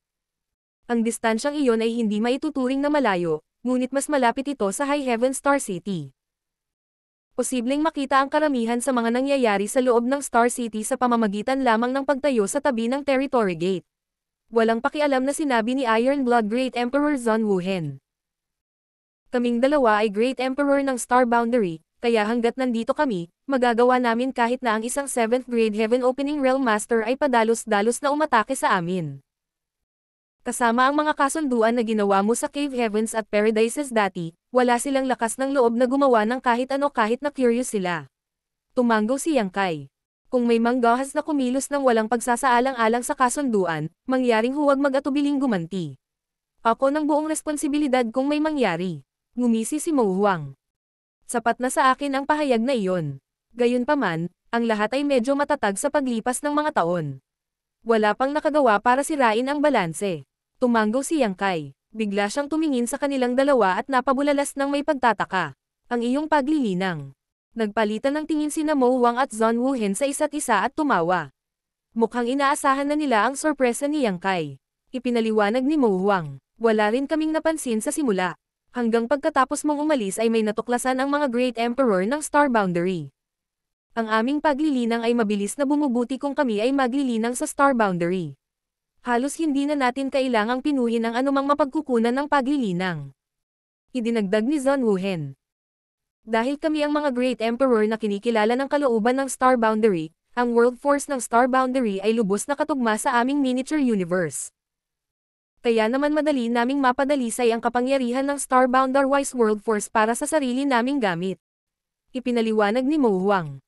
Ang distansyang iyon ay hindi maituturing na malayo, ngunit mas malapit ito sa High Heaven Star City. Posibleng makita ang karamihan sa mga nangyayari sa loob ng Star City sa pamamagitan lamang ng pagtayo sa tabi ng Territory Gate. Walang pakialam na sinabi ni Iron Blood Great Emperor Zhon Wuhen. Kaming dalawa ay Great Emperor ng Star Boundary, kaya hanggat nandito kami, magagawa namin kahit na ang isang 7th grade Heaven Opening Realm Master ay padalos-dalos na umatake sa amin. Kasama ang mga kasunduan na ginawa mo sa Cave Heavens at Paradises dati, wala silang lakas ng loob na gumawa ng kahit ano kahit na curious sila. Tumanggo si Yang Kai. Kung may manggahas na kumilos ng walang pagsasaalang-alang sa kasunduan, mangyaring huwag mag-atubiling gumanti. Ako ng buong responsibilidad kung may mangyari. Ngumisi si Mo Huang. Sapat na sa akin ang pahayag na iyon. Gayunpaman, ang lahat ay medyo matatag sa paglipas ng mga taon. Wala pang nakagawa para sirain ang balanse. Tumanggo si Yang Kai. Bigla siyang tumingin sa kanilang dalawa at napabulalas ng may pagtataka. Ang iyong paglilinang. Nagpalitan ng tingin sina Mo Huang at Zhon Wuhen sa isa't isa at tumawa. Mukhang inaasahan na nila ang sorpresa ni Yang Kai. Ipinaliwanag ni Mo Huang. Wala rin kaming napansin sa simula. Hanggang pagkatapos mong umalis ay may natuklasan ang mga Great Emperor ng Star Boundary. Ang aming paglilinang ay mabilis na bumubuti kung kami ay maglilinang sa Star Boundary. Halos hindi na natin kailangang pinuhin ang anumang mapagkukunan ng paglilinang. Idinagdag ni Zhon Wuhen. Dahil kami ang mga Great Emperor na kinikilala ng kalooban ng Star Boundary, ang World Force ng Star Boundary ay lubos na katugma sa aming miniature universe. Kaya naman madali naming mapadalisay ang kapangyarihan ng Star Boundary-wise World Force para sa sarili naming gamit. Ipinaliwanag ni Mo Huang.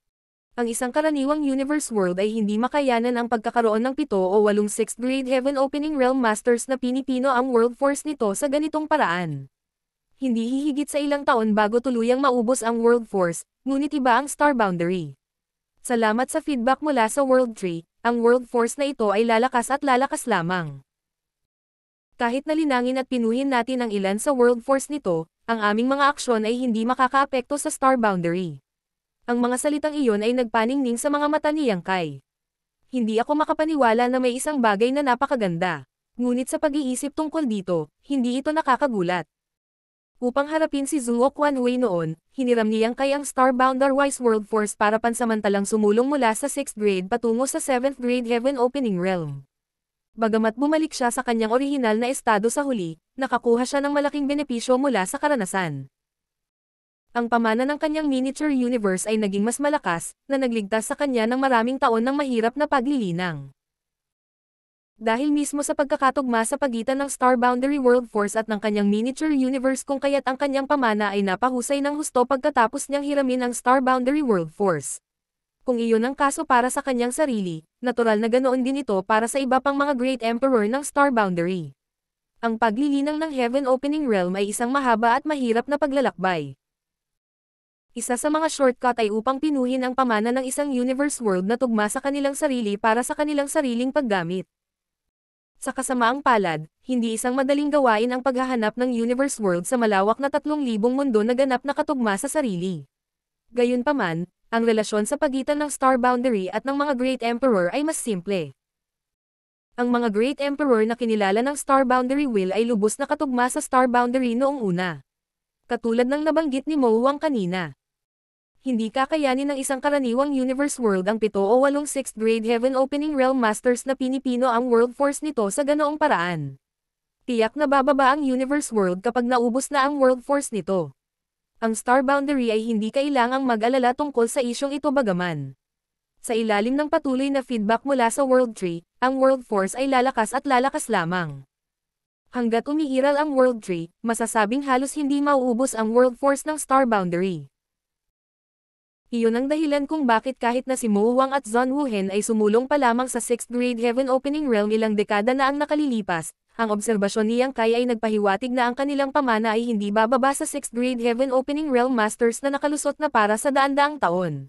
Ang isang karaniwang universe world ay hindi makayanan ang pagkakaroon ng 7 o 8 6th grade Heaven Opening Realm Masters na pinipino ang world force nito sa ganitong paraan. Hindi hihigit sa ilang taon bago tuluyang maubos ang world force, ngunit iba ang Star Boundary. Salamat sa feedback mula sa World Tree, ang world force na ito ay lalakas at lalakas lamang. Kahit nalinangin at pinuhin natin ang ilan sa world force nito, ang aming mga aksyon ay hindi makakaapekto sa Star Boundary. Ang mga salitang iyon ay nagpaningning sa mga mata ni Yang Kai. Hindi ako makapaniwala na may isang bagay na napakaganda. Ngunit sa pag-iisip tungkol dito, hindi ito nakakagulat. Upang harapin si Zhuo Quanhui noon, hiniram ni Yang Kai ang Star Boundary-wise World Force para pansamantalang sumulong mula sa 6th grade patungo sa 7th grade Heaven Opening Realm. Bagamat bumalik siya sa kanyang orihinal na estado sa huli, nakakuha siya ng malaking benepisyo mula sa karanasan. Ang pamana ng kanyang miniature universe ay naging mas malakas, na nagligtas sa kanya ng maraming taon ng mahirap na paglilinang. Dahil mismo sa pagkakatugma sa pagitan ng Star Boundary World Force at ng kanyang miniature universe kung kaya't ang kanyang pamana ay napahusay ng husto pagkatapos niyang hiramin ang Star Boundary World Force. Kung iyon ang kaso para sa kanyang sarili, natural na ganoon din ito para sa iba pang mga Great Emperor ng Star Boundary. Ang paglilinang ng Heaven Opening Realm ay isang mahaba at mahirap na paglalakbay. Isa sa mga shortcut ay upang pinuhin ang pamana ng isang universe world na tugma sa kanilang sarili para sa kanilang sariling paggamit. Sa kasamaang palad, hindi isang madaling gawain ang paghahanap ng universe world sa malawak na 3,000 mundo na ganap na katugma sa sarili. Gayunpaman, ang relasyon sa pagitan ng Star Boundary at ng mga Great Emperor ay mas simple. Ang mga Great Emperor na kinilala ng Star Boundary Will ay lubos na katugma sa Star Boundary noong una. Katulad ng nabanggit ni Mo Huang kanina. Hindi kakayanin ng isang karaniwang universe world ang 7 o 8 6th grade Heaven Opening Realm Masters na pinipino ang world force nito sa ganoong paraan. Tiyak na bababa ang universe world kapag naubos na ang world force nito. Ang Star Boundary ay hindi kailangang mag-alala tungkol sa isyong ito bagaman. Sa ilalim ng patuloy na feedback mula sa World Tree, ang world force ay lalakas at lalakas lamang. Hanggat umiiral ang World Tree, masasabing halos hindi mauubos ang world force ng Star Boundary. Iyon ang dahilan kung bakit kahit na si Mo Wang at Zhon Wuhen ay sumulong pa lamang sa 6th grade Heaven Opening Realm ilang dekada na ang nakalilipas, ang obserbasyon ni Yang Kai ay nagpahiwatig na ang kanilang pamana ay hindi bababa sa 6th grade Heaven Opening Realm Masters na nakalusot na para sa daan-daang taon.